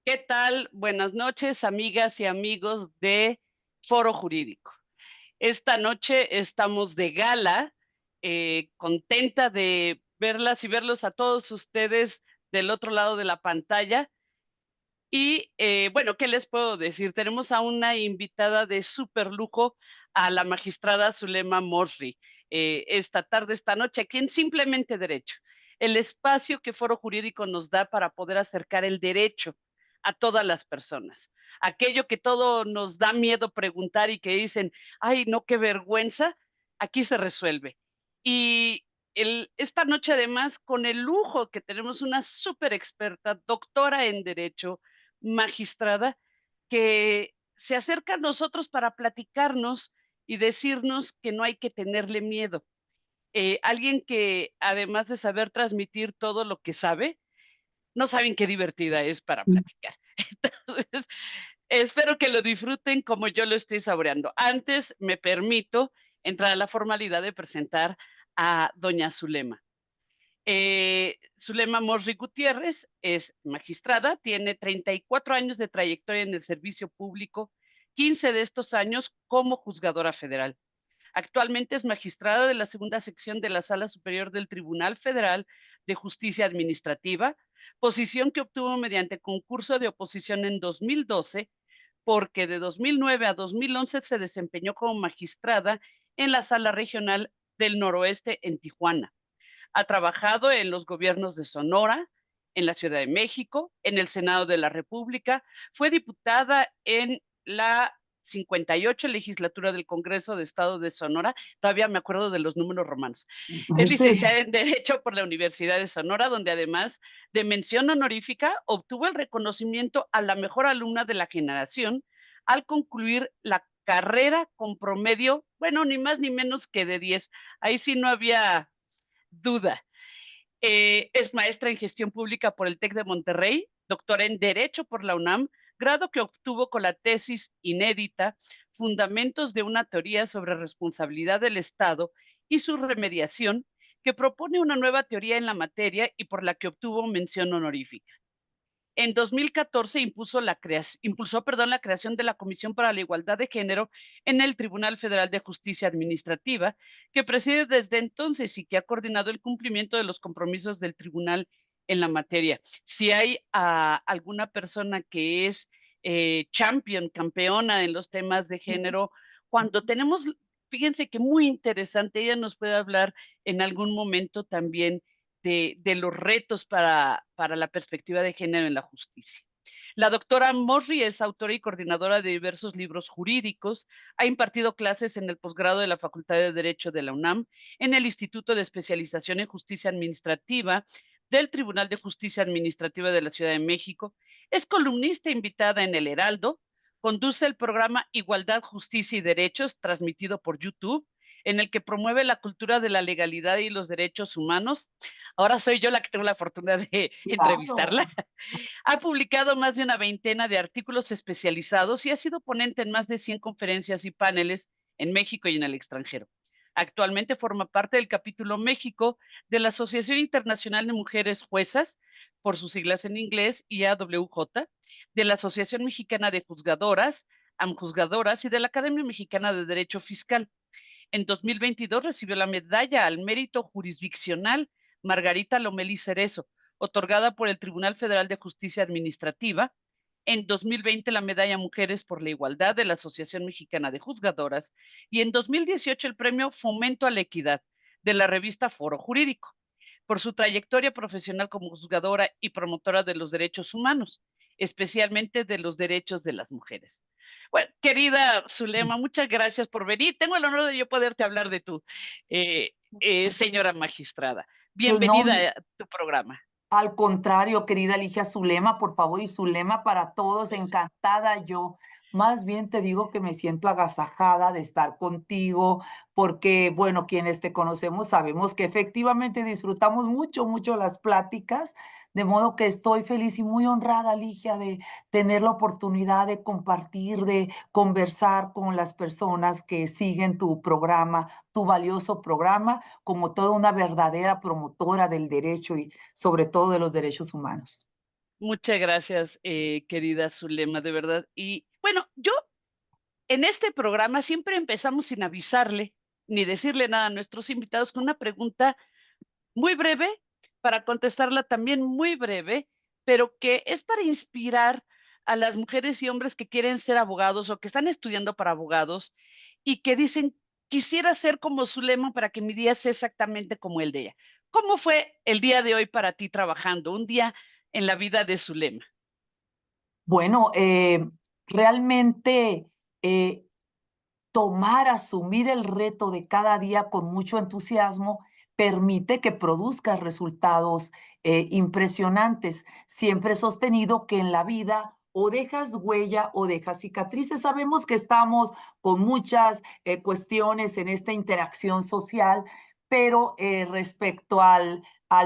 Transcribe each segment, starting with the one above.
¿Qué tal? Buenas noches, amigas y amigos de Foro Jurídico. Esta noche estamos de gala, contenta de verlas y verlos a todos ustedes del otro lado de la pantalla. Y bueno, ¿qué les puedo decir? Tenemos a una invitada de súper lujo, a la magistrada Zulema Mosri, esta tarde, esta noche, aquí en Simplemente Derecho, el espacio que Foro Jurídico nos da para poder acercar el derecho a todas las personas. Aquello que todo nos da miedo preguntar y que dicen, ay, no, qué vergüenza, aquí se resuelve. Y esta noche, además, con el lujo que tenemos una súper experta, doctora en Derecho, magistrada, que se acerca a nosotros para platicarnos y decirnos que no hay que tenerle miedo. Alguien que, además de saber transmitir todo lo que sabe, no saben qué divertida es para platicar. Entonces, espero que lo disfruten como yo lo estoy saboreando. Antes, me permito entrar a la formalidad de presentar a doña Zulema. Zulema Morri Gutiérrez es magistrada, tiene 34 años de trayectoria en el servicio público, 15 de estos años como juzgadora federal. Actualmente es magistrada de la segunda sección de la Sala Superior del Tribunal Federal de Justicia Administrativa, posición que obtuvo mediante concurso de oposición en 2012, porque de 2009 a 2011 se desempeñó como magistrada en la Sala Regional del Noroeste en Tijuana. Ha trabajado en los gobiernos de Sonora, en la Ciudad de México, en el Senado de la República, fue diputada en la 58 legislatura del Congreso de Estado de Sonora, todavía me acuerdo de los números romanos. Es Sí, licenciada en Derecho por la Universidad de Sonora, donde además de mención honorífica obtuvo el reconocimiento a la mejor alumna de la generación al concluir la carrera con promedio, bueno, ni más ni menos que de 10. Ahí sí no había duda. Es maestra en gestión pública por el TEC de Monterrey, doctora en Derecho por la UNAM, grado que obtuvo con la tesis inédita Fundamentos de una teoría sobre responsabilidad del Estado y su remediación, que propone una nueva teoría en la materia y por la que obtuvo mención honorífica. En 2014 impulsó, la creación de la Comisión para la Igualdad de Género en el Tribunal Federal de Justicia Administrativa, que preside desde entonces y que ha coordinado el cumplimiento de los compromisos del tribunal en la materia. Si hay alguna persona que es champion, campeona en los temas de género, cuando tenemos, fíjense que muy interesante, ella nos puede hablar en algún momento también de los retos para la perspectiva de género en la justicia. La doctora Mosri es autora y coordinadora de diversos libros jurídicos, ha impartido clases en el posgrado de la Facultad de Derecho de la UNAM, en el Instituto de Especialización en Justicia Administrativa del Tribunal de Justicia Administrativa de la Ciudad de México, es columnista invitada en El Heraldo, conduce el programa Igualdad, Justicia y Derechos, transmitido por YouTube, en el que promueve la cultura de la legalidad y los derechos humanos. Ahora soy yo la que tengo la fortuna de entrevistarla. claro. Ha publicado más de una veintena de artículos especializados y ha sido ponente en más de 100 conferencias y paneles en México y en el extranjero. Actualmente forma parte del capítulo México de la Asociación Internacional de Mujeres Juezas, por sus siglas en inglés, IAWJ, de la Asociación Mexicana de Juzgadoras, AMJuzgadoras, y de la Academia Mexicana de Derecho Fiscal. En 2022 recibió la medalla al mérito jurisdiccional Margarita Lomelí Cerezo, otorgada por el Tribunal Federal de Justicia Administrativa. En 2020 la medalla Mujeres por la Igualdad de la Asociación Mexicana de Juzgadoras y en 2018 el premio Fomento a la Equidad de la revista Foro Jurídico por su trayectoria profesional como juzgadora y promotora de los derechos humanos, especialmente de los derechos de las mujeres. Bueno, querida Zulema, muchas gracias por venir. Tengo el honor de yo poderte hablar de tu señora magistrada. No, Bienvenida a tu programa. al contrario, querida Ligia Zulema, por favor, y Zulema para todos, encantada yo. Más bien te digo que me siento agasajada de estar contigo, porque, bueno, quienes te conocemos sabemos que efectivamente disfrutamos mucho, mucho las pláticas, de modo que estoy feliz y muy honrada, Ligia, de tener la oportunidad de compartir, de conversar con las personas que siguen tu programa, tu valioso programa, como toda una verdadera promotora del derecho y sobre todo de los derechos humanos. Muchas gracias, querida Zulema, de verdad. Y bueno, yo en este programa siempre empezamos sin avisarle ni decirle nada a nuestros invitados con una pregunta muy breve, para contestarla también muy breve, pero que es para inspirar a las mujeres y hombres que quieren ser abogados o que están estudiando para abogados y que dicen, quisiera ser como Zulema para que mi día sea exactamente como el de ella. ¿Cómo fue el día de hoy para ti trabajando? Un día en la vida de Zulema. Bueno, realmente asumir el reto de cada día con mucho entusiasmo permite que produzcas resultados impresionantes. Siempre he sostenido que en la vida o dejas huella o dejas cicatrices. Sabemos que estamos con muchas cuestiones en esta interacción social, pero respecto al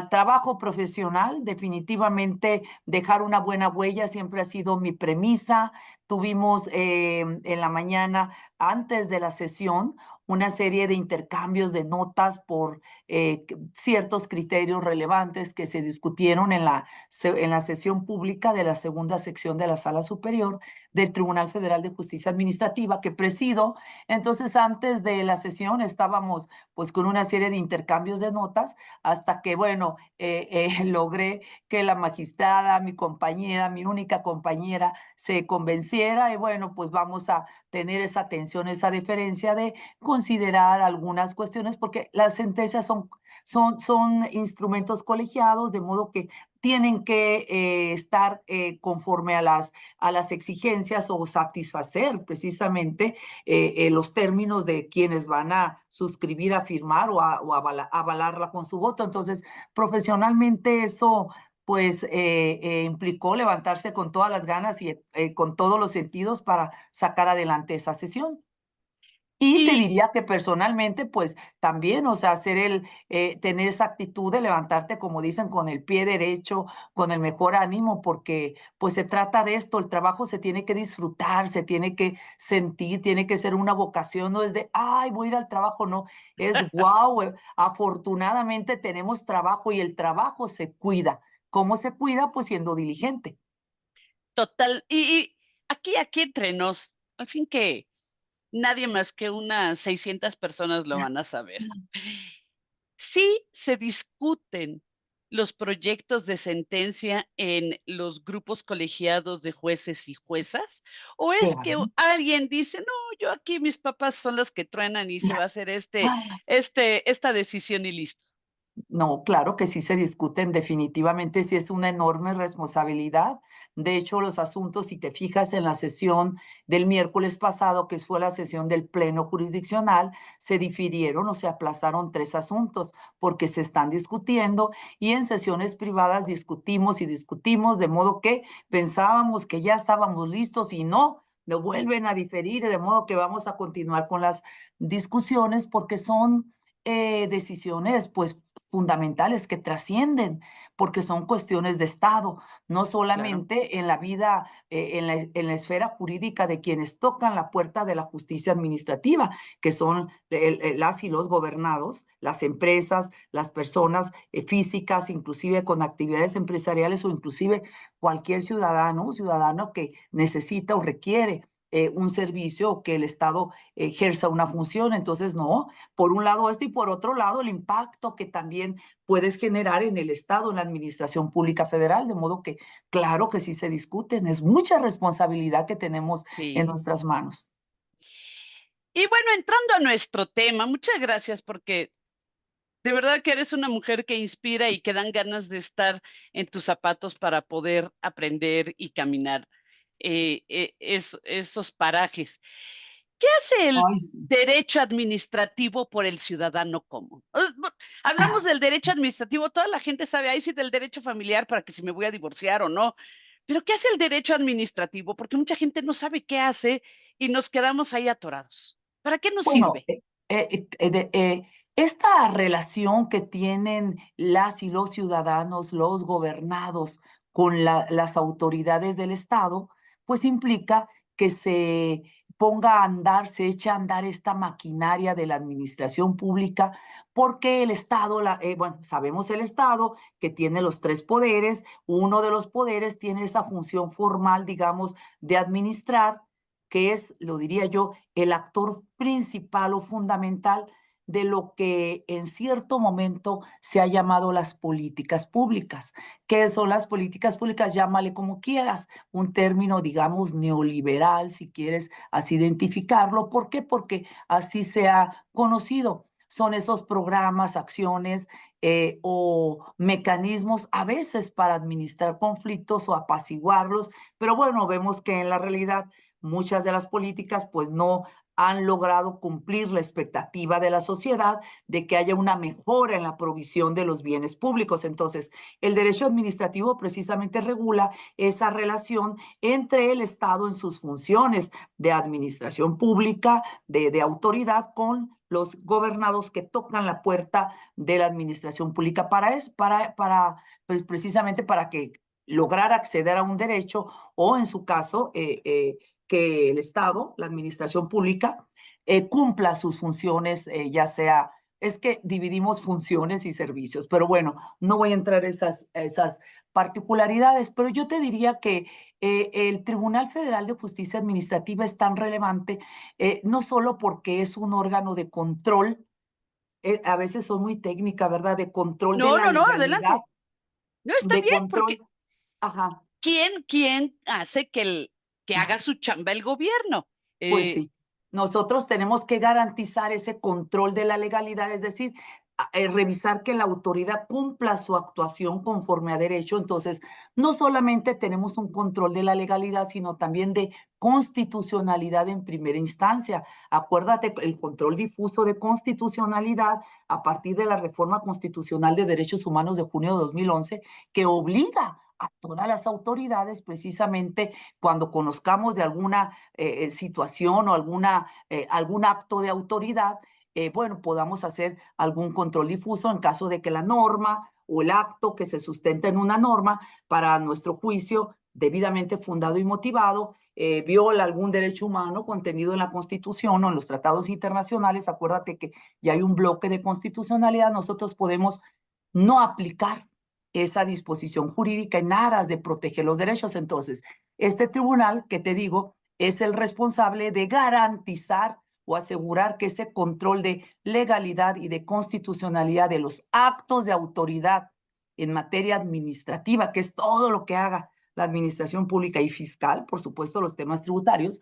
trabajo profesional, definitivamente dejar una buena huella siempre ha sido mi premisa. Tuvimos en la mañana antes de la sesión una serie de intercambios de notas por ciertos criterios relevantes que se discutieron en la sesión pública de la segunda sección de la Sala Superior del Tribunal Federal de Justicia Administrativa que presido. Entonces, antes de la sesión estábamos pues con una serie de intercambios de notas hasta que, bueno, logré que la magistrada, mi compañera, mi única compañera, se convenciera y bueno, pues vamos a tener esa atención, esa deferencia de considerar algunas cuestiones, porque las sentencias son instrumentos colegiados, de modo que tienen que estar conforme a las exigencias o satisfacer precisamente los términos de quienes van a suscribir, a firmar o avalarla con su voto. Entonces, profesionalmente eso pues implicó levantarse con todas las ganas y con todos los sentidos para sacar adelante esa sesión. Y te Y diría que personalmente, pues también, o sea, tener esa actitud de levantarte, como dicen, con el pie derecho, con el mejor ánimo, porque pues se trata de esto, el trabajo se tiene que disfrutar, se tiene que sentir, tiene que ser una vocación, no es de, ay, voy a ir al trabajo, no, es wow, afortunadamente tenemos trabajo y el trabajo se cuida. ¿Cómo se cuida? Pues siendo diligente. total, y aquí entre nos, al fin que nadie más que unas 600 personas lo van a saber. Sí se discuten los proyectos de sentencia en los grupos colegiados de jueces y juezas, ¿o es que Claro. alguien dice: "No, yo aquí mis papás son los que truenan y se va a hacer esta decisión y listo"? No, claro que sí se discuten, definitivamente sí es una enorme responsabilidad. De hecho, los asuntos, si te fijas en la sesión del miércoles pasado, que fue la sesión del Pleno Jurisdiccional, se difirieron o se aplazaron 3 asuntos porque se están discutiendo y en sesiones privadas discutimos y discutimos, de modo que pensábamos que ya estábamos listos y no, lo vuelven a diferir, de modo que vamos a continuar con las discusiones porque son decisiones pues fundamentales que trascienden, porque son cuestiones de Estado, no Claro, solamente en la vida, en la esfera jurídica de quienes tocan la puerta de la justicia administrativa, que son las y los gobernados, las empresas, las personas físicas, inclusive con actividades empresariales o inclusive cualquier ciudadano, ciudadano que necesita o requiere un servicio o que el Estado ejerza una función. Entonces, no, por un lado esto y por otro lado el impacto que también puedes generar en el Estado, en la administración pública federal, de modo que claro que sí se discuten, es mucha responsabilidad que tenemos en sí. nuestras manos. Y bueno, entrando a nuestro tema, muchas gracias porque de verdad que eres una mujer que inspira y que dan ganas de estar en tus zapatos para poder aprender y caminar, esos parajes. ¿Qué hace el Ay, sí. derecho administrativo por el ciudadano común? Hablamos del derecho administrativo, toda la gente sabe, ahí sí, del derecho familiar para que si me voy a divorciar o no, pero ¿qué hace el derecho administrativo? Porque mucha gente no sabe qué hace y nos quedamos ahí atorados. ¿Para qué nos Bueno, sirve? esta relación que tienen las y los ciudadanos, los gobernados con las autoridades del Estado, pues implica que ponga a andar, se eche a andar esta maquinaria de la administración pública, porque el Estado, bueno, sabemos el Estado que tiene los tres poderes, uno de los poderes tiene esa función formal, digamos, de administrar, que es, lo diría yo, el actor principal o fundamental de lo que en cierto momento se ha llamado las políticas públicas. ¿Qué son las políticas públicas? Llámale como quieras, un término, digamos, neoliberal, si quieres así identificarlo. ¿Por qué? Porque así se ha conocido. Son esos programas, acciones o mecanismos a veces para administrar conflictos o apaciguarlos, pero bueno, vemos que en la realidad muchas de las políticas pues no han logrado cumplir la expectativa de la sociedad de que haya una mejora en la provisión de los bienes públicos. Entonces, el derecho administrativo precisamente regula esa relación entre el Estado en sus funciones de administración pública, de autoridad, con los gobernados que tocan la puerta de la administración pública pues, precisamente para que lograr acceder a un derecho o en su caso que el Estado, la administración pública, cumpla sus funciones, ya sea, es que dividimos funciones y servicios, pero bueno, no voy a entrar en esas particularidades, pero yo te diría que el Tribunal Federal de Justicia Administrativa es tan relevante, no solo porque es un órgano de control, a veces son muy técnica, ¿verdad? De control de No, la no, no, legalidad, adelante. No, está de bien, porque control, ajá, ¿quién hace que haga su chamba el gobierno? pues Eh, sí, nosotros tenemos que garantizar ese control de la legalidad, es decir, revisar que la autoridad cumpla su actuación conforme a derecho. Entonces, no solamente tenemos un control de la legalidad, sino también de constitucionalidad en primera instancia. Acuérdate, el control difuso de constitucionalidad a partir de la reforma constitucional de derechos humanos de junio de 2011, que obliga a todas las autoridades precisamente cuando conozcamos de alguna situación o algún acto de autoridad, bueno, podamos hacer algún control difuso en caso de que la norma o el acto que se sustenta en una norma, para nuestro juicio, debidamente fundado y motivado, viola algún derecho humano contenido en la Constitución o en los tratados internacionales. Acuérdate que ya hay un bloque de constitucionalidad, nosotros podemos no aplicar esa disposición jurídica en aras de proteger los derechos. Entonces, este tribunal, que te digo, es el responsable de garantizar o asegurar que ese control de legalidad y de constitucionalidad de los actos de autoridad en materia administrativa, que es todo lo que haga la administración pública y fiscal, por supuesto, los temas tributarios,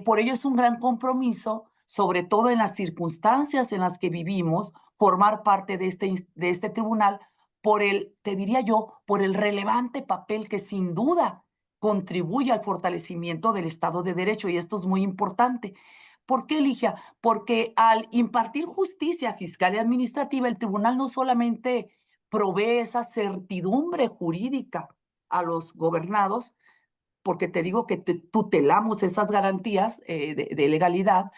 por ello es un gran compromiso, sobre todo en las circunstancias en las que vivimos, formar parte de este tribunal por te diría yo, por el relevante papel que sin duda contribuye al fortalecimiento del Estado de Derecho, y esto es muy importante. ¿Por qué, Ligia? Porque al impartir justicia fiscal y administrativa, el tribunal no solamente provee esa certidumbre jurídica a los gobernados, porque te digo que tutelamos esas garantías de legalidad,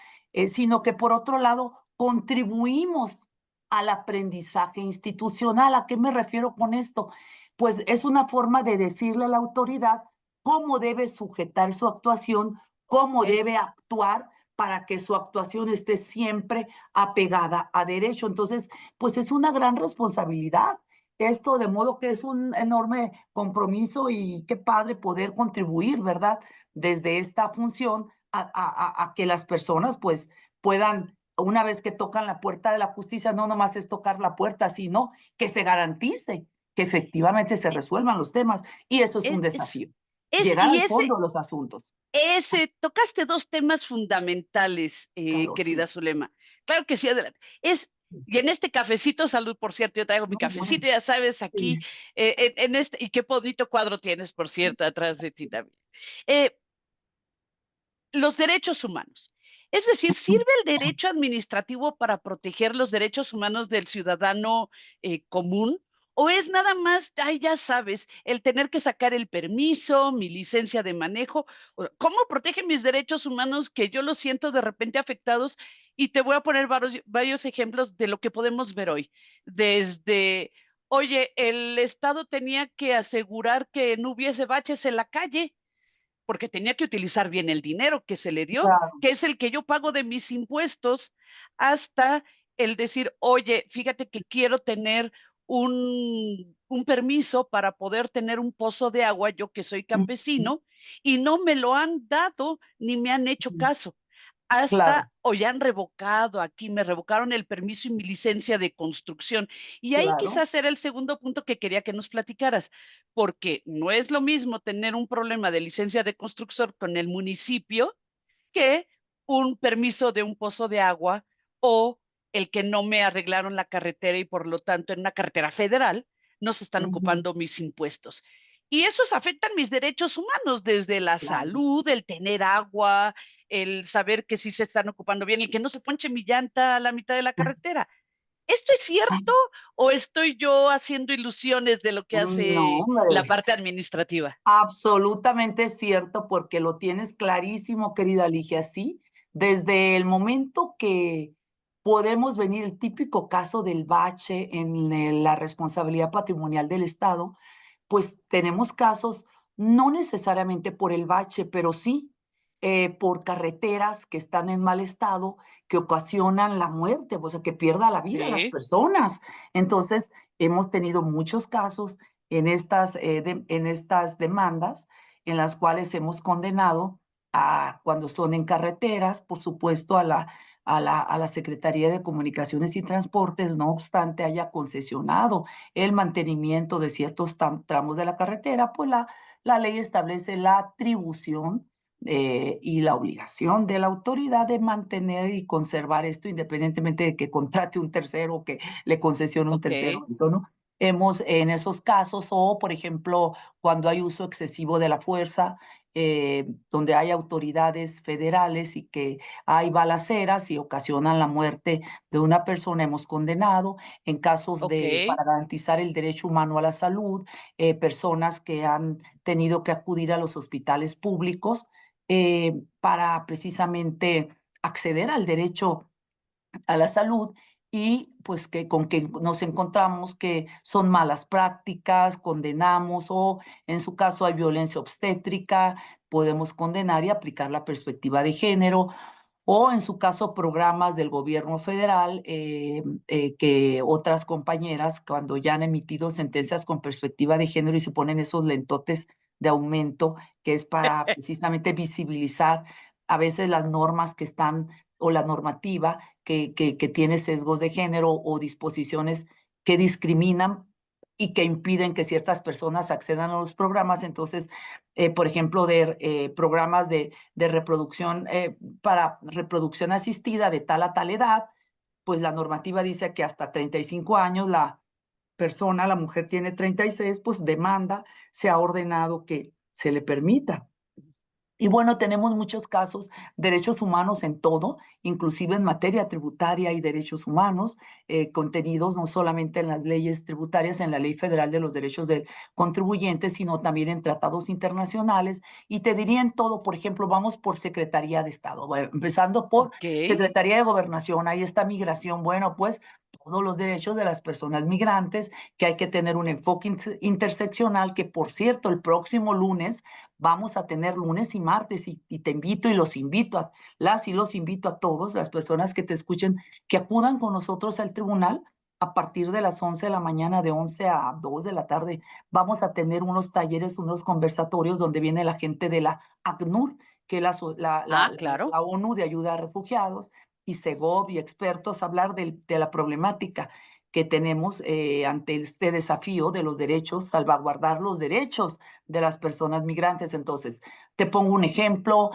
sino que por otro lado contribuimos al aprendizaje institucional. ¿A qué me refiero con esto? Pues es una forma de decirle a la autoridad cómo debe sujetar su actuación, cómo es, debe actuar para que su actuación esté siempre apegada a derecho. Entonces, pues es una gran responsabilidad esto, de modo que es un enorme compromiso y qué padre poder contribuir, ¿verdad? Desde esta función a que las personas pues puedan, una vez que tocan la puerta de la justicia, no nomás es tocar la puerta, sino que se garantice que efectivamente se resuelvan los temas. Y eso es un es, desafío, es, llegar y al fondo de los asuntos. tocaste dos temas fundamentales, Calor, querida sí. Zulema. Claro que sí, adelante. Y en este cafecito, salud, por cierto, yo traigo mi No, bueno, cafecito, ya sabes, aquí, sí, en este, y qué bonito cuadro tienes, por cierto, atrás de ti gracias. también. Eh, los derechos humanos. Es decir, ¿sirve el derecho administrativo para proteger los derechos humanos del ciudadano común? ¿O es nada más, ay, ya sabes, el tener que sacar el permiso, mi licencia de manejo? ¿Cómo protege mis derechos humanos que yo los siento de repente afectados? Y te voy a poner varios ejemplos de lo que podemos ver hoy. Desde, oye, el Estado tenía que asegurar que no hubiese baches en la calle, porque tenía que utilizar bien el dinero que se le dio, claro. que es el que yo pago de mis impuestos, hasta el decir: "Oye, fíjate que quiero tener un permiso para poder tener un pozo de agua, yo que soy Ujú, campesino, y no me lo han dado ni me han hecho ujú. caso". Claro, Hasta o ya han revocado, aquí me revocaron el permiso y mi licencia de construcción. Y ahí claro. quizás era el segundo punto que quería que nos platicaras, porque no es lo mismo tener un problema de licencia de constructor con el municipio que un permiso de un pozo de agua o el que no me arreglaron la carretera y por lo tanto en una carretera federal no se están Ujú, ocupando mis impuestos. Y esos afectan mis derechos humanos, desde la claro. salud, el tener agua, el saber que sí se están ocupando bien, el que no se ponche mi llanta a la mitad de la carretera. ¿Esto es cierto o estoy yo haciendo ilusiones de lo que No, hace la hombre. parte administrativa? Absolutamente cierto, porque lo tienes clarísimo, querida Ligia, sí. Desde el momento que podemos venir, el típico caso del bache en la responsabilidad patrimonial del Estado, pues tenemos casos, no necesariamente por el bache, pero sí por carreteras que están en mal estado, que ocasionan la muerte, o sea, que pierda la vida las Sí, personas. Entonces, hemos tenido muchos casos en estas demandas en las cuales hemos condenado a cuando son en carreteras, por supuesto, a la Secretaría de Comunicaciones y Transportes, no obstante haya concesionado el mantenimiento de ciertos tramos de la carretera, pues la ley establece la atribución y la obligación de la autoridad de mantener y conservar esto, independientemente de que contrate un tercero o que le concesione un tercero, okey, eso, ¿no? Hemos en esos casos, o por ejemplo, cuando hay uso excesivo de la fuerza, donde hay autoridades federales y que hay balaceras y ocasionan la muerte de una persona, hemos condenado. En casos de okey, para garantizar el derecho humano a la salud, personas que han tenido que acudir a los hospitales públicos, para precisamente acceder al derecho a la salud y pues que nos encontramos que son malas prácticas, condenamos o en su caso hay violencia obstétrica, podemos condenar y aplicar la perspectiva de género o en su caso programas del gobierno federal que otras compañeras cuando ya han emitido sentencias con perspectiva de género y se ponen esos lentotes de aumento que es para precisamente visibilizar a veces las normas que están o la normativa que tiene sesgos de género o disposiciones que discriminan y que impiden que ciertas personas accedan a los programas. Entonces, por ejemplo, programas de reproducción para reproducción asistida de tal a tal edad, pues la normativa dice que hasta 35 años la persona, la mujer tiene 36, pues demanda, se ha ordenado que se le permita. Y bueno, tenemos muchos casos, derechos humanos en todo, inclusive en materia tributaria y derechos humanos, contenidos no solamente en las leyes tributarias, en la Ley Federal de los Derechos del Contribuyente, sino también en tratados internacionales. Y te diría en todo, por ejemplo, vamos por Secretaría de Estado, bueno, empezando por okey, Secretaría de Gobernación, ahí está migración, bueno, pues todos los derechos de las personas migrantes, que hay que tener un enfoque interseccional, que por cierto, el próximo lunes vamos a tener lunes y martes y te invito y los invito a las y los invito a todos, las personas que te escuchen, que acudan con nosotros al tribunal a partir de las 11 de la mañana, de 11 a 2 de la tarde. Vamos a tener unos talleres, unos conversatorios donde viene la gente de la ACNUR, que es claro, la ONU de ayuda a refugiados, y SEGOV y expertos a hablar de la problemática que tenemos ante este desafío de los derechos, salvaguardar los derechos de las personas migrantes. Entonces, te pongo un ejemplo,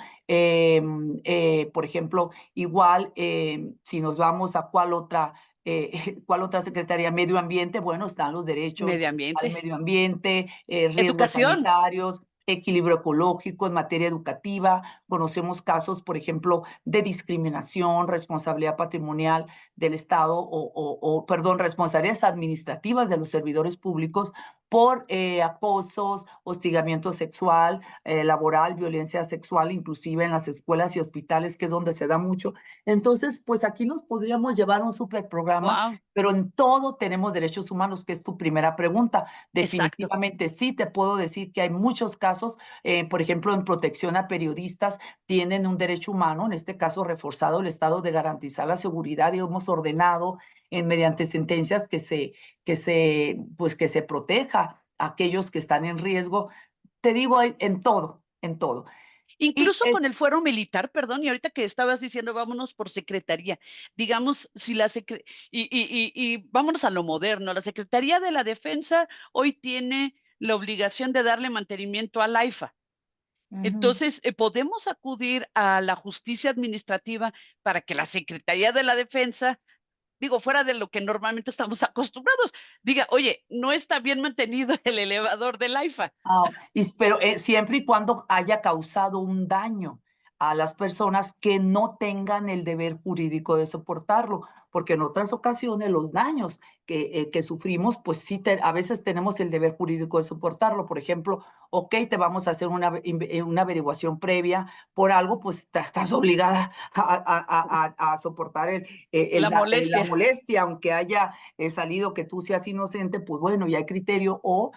por ejemplo, igual si nos vamos a cuál otra secretaría, medio ambiente, bueno, están los derechos medio al ambiente. medio ambiente, riesgos Educación. sanitarios, equilibrio ecológico en materia educativa. Conocemos casos, por ejemplo, de discriminación, responsabilidad patrimonial del Estado perdón, responsabilidades administrativas de los servidores públicos por acosos, hostigamiento sexual, laboral, violencia sexual, inclusive en las escuelas y hospitales, que es donde se da mucho. Entonces, pues aquí nos podríamos llevar un súper programa, Guau, pero en todo tenemos derechos humanos, que es tu primera pregunta. exacto. Definitivamente sí, te puedo decir que hay muchos casos, por ejemplo, en protección a periodistas, tienen un derecho humano, en este caso reforzado el Estado de garantizar la seguridad, y hemos ordenado mediante sentencias pues que se proteja a aquellos que están en riesgo. Te digo, en todo, en todo. Y Incluso es, con el fuero militar, perdón, y ahorita que estabas diciendo, vámonos por secretaría, digamos, si la secre y vámonos a lo moderno, la Secretaría de la Defensa hoy tiene la obligación de darle mantenimiento al AIFA. ujú. Entonces, podemos acudir a la justicia administrativa para que la Secretaría de la Defensa, digo, fuera de lo que normalmente estamos acostumbrados, diga: "Oye, no está bien mantenido el elevador del AIFA". Pero siempre y cuando haya causado un daño a las personas que no tengan el deber jurídico de soportarlo, porque en otras ocasiones los daños que sufrimos, pues sí, a veces tenemos el deber jurídico de soportarlo. Por ejemplo, ok, te vamos a hacer una averiguación previa por algo, pues estás obligada a soportar La la molestia. molestia, aunque haya salido que tú seas inocente, pues bueno, ya hay criterio, o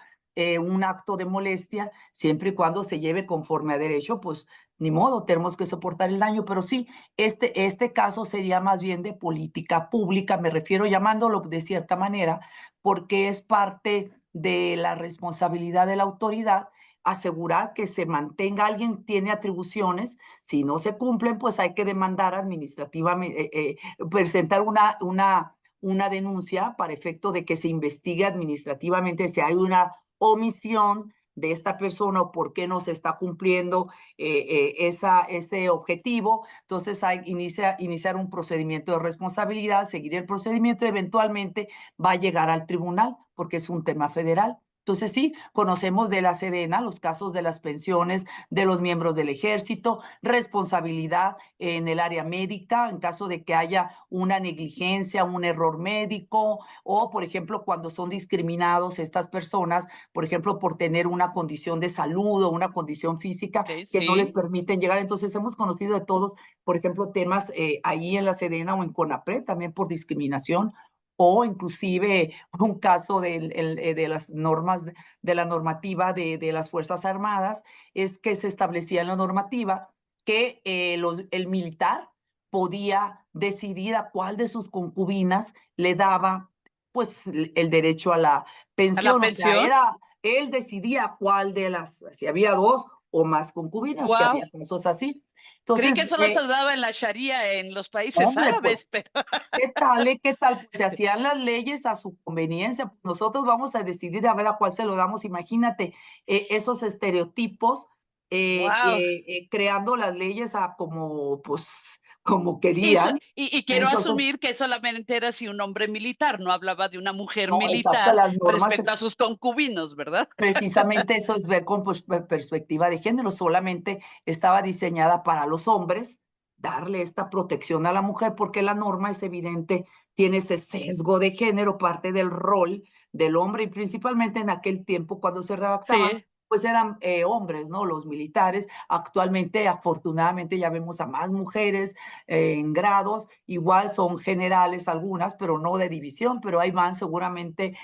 un acto de molestia, siempre y cuando se lleve conforme a derecho, pues ni modo, tenemos que soportar el daño. Pero sí, este caso sería más bien de política pública, me refiero llamándolo de cierta manera, porque es parte de la responsabilidad de la autoridad asegurar que se mantenga. Alguien tiene atribuciones, si no se cumplen, pues hay que demandar administrativamente, presentar una denuncia para efecto de que se investigue administrativamente si hay una omisión de esta persona o por qué no se está cumpliendo ese objetivo. Entonces iniciar un procedimiento de responsabilidad, seguir el procedimiento, eventualmente va a llegar al tribunal porque es un tema federal. Entonces sí, conocemos de la Sedena los casos de las pensiones de los miembros del ejército, responsabilidad en el área médica en caso de que haya una negligencia, un error médico, o por ejemplo cuando son discriminados estas personas, por ejemplo por tener una condición de salud o una condición física Okey, que no les sí. permiten llegar. Entonces hemos conocido de todos, por ejemplo, temas ahí en la Sedena o en CONAPRED también por discriminación, o inclusive un caso de las normas, de la normativa de las Fuerzas Armadas, es que se establecía en la normativa que el militar podía decidir a cuál de sus concubinas le daba pues el derecho a la ¿A la pensión. O sea, pensión? él decidía cuál de las, si había dos o más concubinas, que Guau. había casos así. Creí que Entonces, solo se daba en la sharía en los países hombre, pues árabes, pero ¿qué tal, qué tal? Pues se hacían las leyes a su conveniencia. Pues nosotros vamos a decidir a ver a cuál se lo damos. Imagínate, esos estereotipos, guau. creando las leyes a como, pues, como Eso querían. y quiero Entonces, asumir que solamente era si un hombre militar, no hablaba de una mujer no, exacto, militar las normas respecto a sus concubinos, ¿verdad? precisamente eso es ver con perspectiva de género, solamente estaba diseñada para los hombres, darle esta protección a la mujer, porque la norma es evidente, tiene ese sesgo de género, parte del rol del hombre, y principalmente en aquel tiempo cuando se redactaban, Sí, pues eran hombres, ¿no? Los militares. Actualmente, afortunadamente, ya vemos a más mujeres en grados, igual son generales algunas, pero no de división, pero ahí van seguramente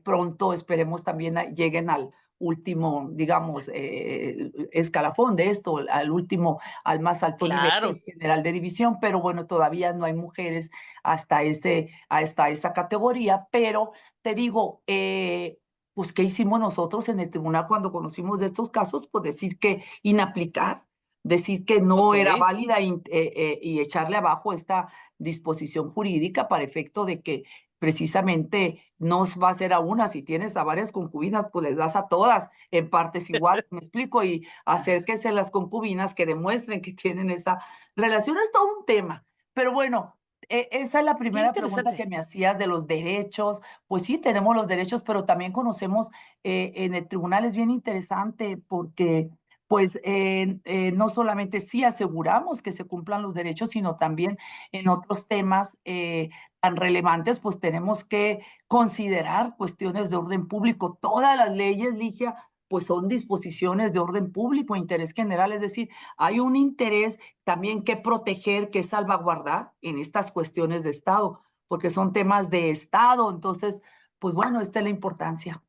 pronto esperemos también lleguen al último, digamos, escalafón de esto, al último, al más alto nivel, que claro. es general de división, pero bueno, todavía no hay mujeres hasta esa categoría, pero te digo, pues, ¿qué hicimos nosotros en el tribunal cuando conocimos de estos casos? Pues decir que inaplicar, decir que no era Okey. válida y echarle abajo esta disposición jurídica para efecto de que precisamente no va a ser a una, si tienes a varias concubinas, pues les das a todas en partes igual, ¿me explico? Y acérquese a las concubinas que demuestren que tienen esa relación, es todo un tema. Pero bueno, esa es la Qué primera pregunta que interesante. me hacías de los derechos. Pues sí, tenemos los derechos, pero también conocemos en el tribunal, es bien interesante porque pues no solamente sí aseguramos que se cumplan los derechos, sino también en otros temas tan relevantes, pues tenemos que considerar cuestiones de orden público. Todas las leyes, Ligia, pues son disposiciones de orden público, interés general, es decir, hay un interés también que proteger, que salvaguardar en estas cuestiones de Estado, porque son temas de Estado. Entonces, pues bueno, esta es la importancia.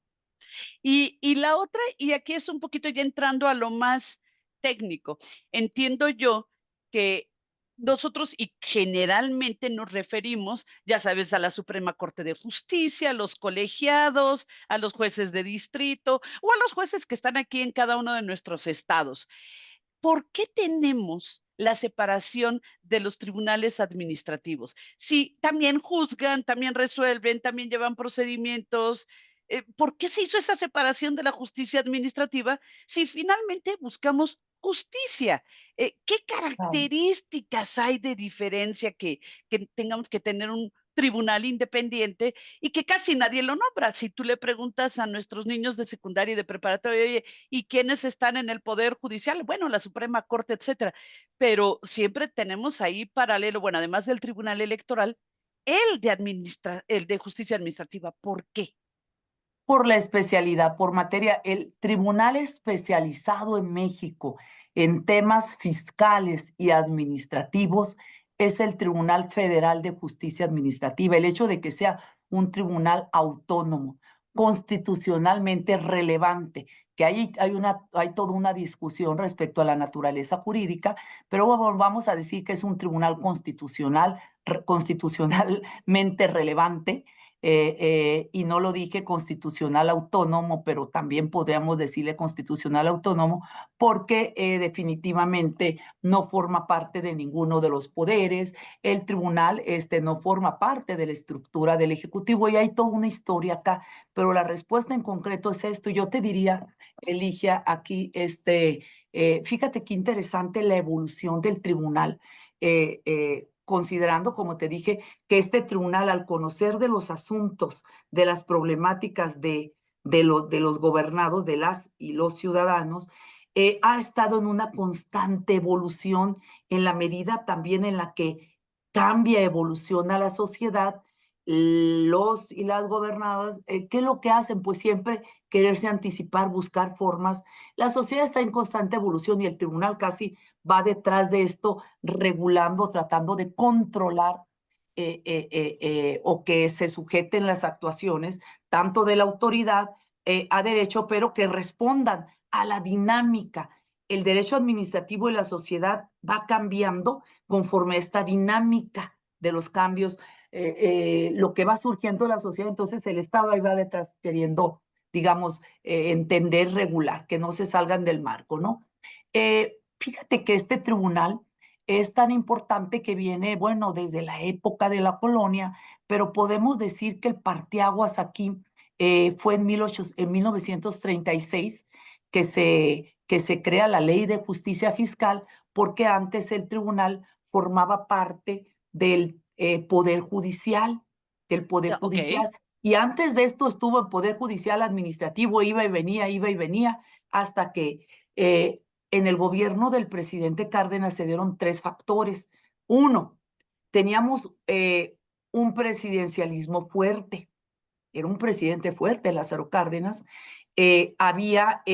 Y la otra, y aquí es un poquito ya entrando a lo más técnico, entiendo yo que nosotros y generalmente nos referimos, ya sabes, a la Suprema Corte de Justicia, a los colegiados, a los jueces de distrito o a los jueces que están aquí en cada uno de nuestros estados. ¿Por qué tenemos la separación de los tribunales administrativos? Si también juzgan, también resuelven, también llevan procedimientos, ¿por qué se hizo esa separación de la justicia administrativa si finalmente buscamos justicia? ¿Qué características hay de diferencia que tengamos que tener un tribunal independiente y que casi nadie lo nombra? Si tú le preguntas a nuestros niños de secundaria y de preparatoria, oye, ¿y quiénes están en el poder judicial? Bueno, la Suprema Corte, etcétera. Pero siempre tenemos ahí paralelo, bueno, además del Tribunal Electoral, el de justicia administrativa. ¿Por qué? Por la especialidad, por materia, el tribunal especializado en México en temas fiscales y administrativos es el Tribunal Federal de Justicia Administrativa. El hecho de que sea un tribunal autónomo, constitucionalmente relevante, que hay toda una discusión respecto a la naturaleza jurídica, pero vamos a decir que es un tribunal constitucional, constitucionalmente relevante, y no lo dije constitucional autónomo, pero también podríamos decirle constitucional autónomo, porque definitivamente no forma parte de ninguno de los poderes. El tribunal no forma parte de la estructura del Ejecutivo y hay toda una historia acá, pero la respuesta en concreto es esto. Yo te diría, Eligia, aquí, fíjate qué interesante la evolución del tribunal. Considerando, como te dije, que este tribunal, al conocer de los asuntos, de las problemáticas de los gobernados, de las y los ciudadanos, ha estado en una constante evolución en la medida también en la que cambia, evoluciona la sociedad. Los y las gobernadas, ¿qué es lo que hacen? Pues siempre quererse anticipar, buscar formas. La sociedad está en constante evolución y el tribunal casi va detrás de esto, regulando, tratando de controlar, o que se sujeten las actuaciones tanto de la autoridad a derecho, pero que respondan a la dinámica. El derecho administrativo y la sociedad va cambiando conforme a esta dinámica de los cambios, lo que va surgiendo en la sociedad. Entonces el Estado ahí va detrás queriendo, digamos, entender, regular, que no se salgan del marco, ¿no? Fíjate que este tribunal es tan importante que viene, bueno, desde la época de la colonia, pero podemos decir que el parteaguas aquí fue en 1936 que se crea la Ley de Justicia Fiscal, porque antes el tribunal formaba parte del Poder Judicial, del Poder Ah, okey. Judicial. Y antes de esto estuvo el Poder Judicial Administrativo, iba y venía, hasta que en el gobierno del presidente Cárdenas se dieron tres factores. Uno, teníamos un presidencialismo fuerte, era un presidente fuerte, Lázaro Cárdenas. Había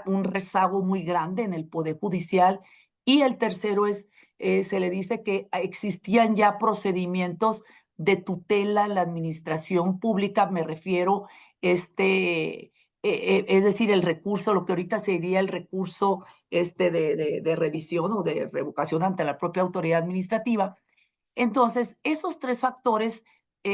un rezago muy grande en el Poder Judicial. Y el tercero es, se le dice que existían ya procedimientos de tutela en la administración pública, me refiero, es decir, el recurso, lo que ahorita sería el recurso de revisión o de revocación ante la propia autoridad administrativa. Entonces, esos tres factores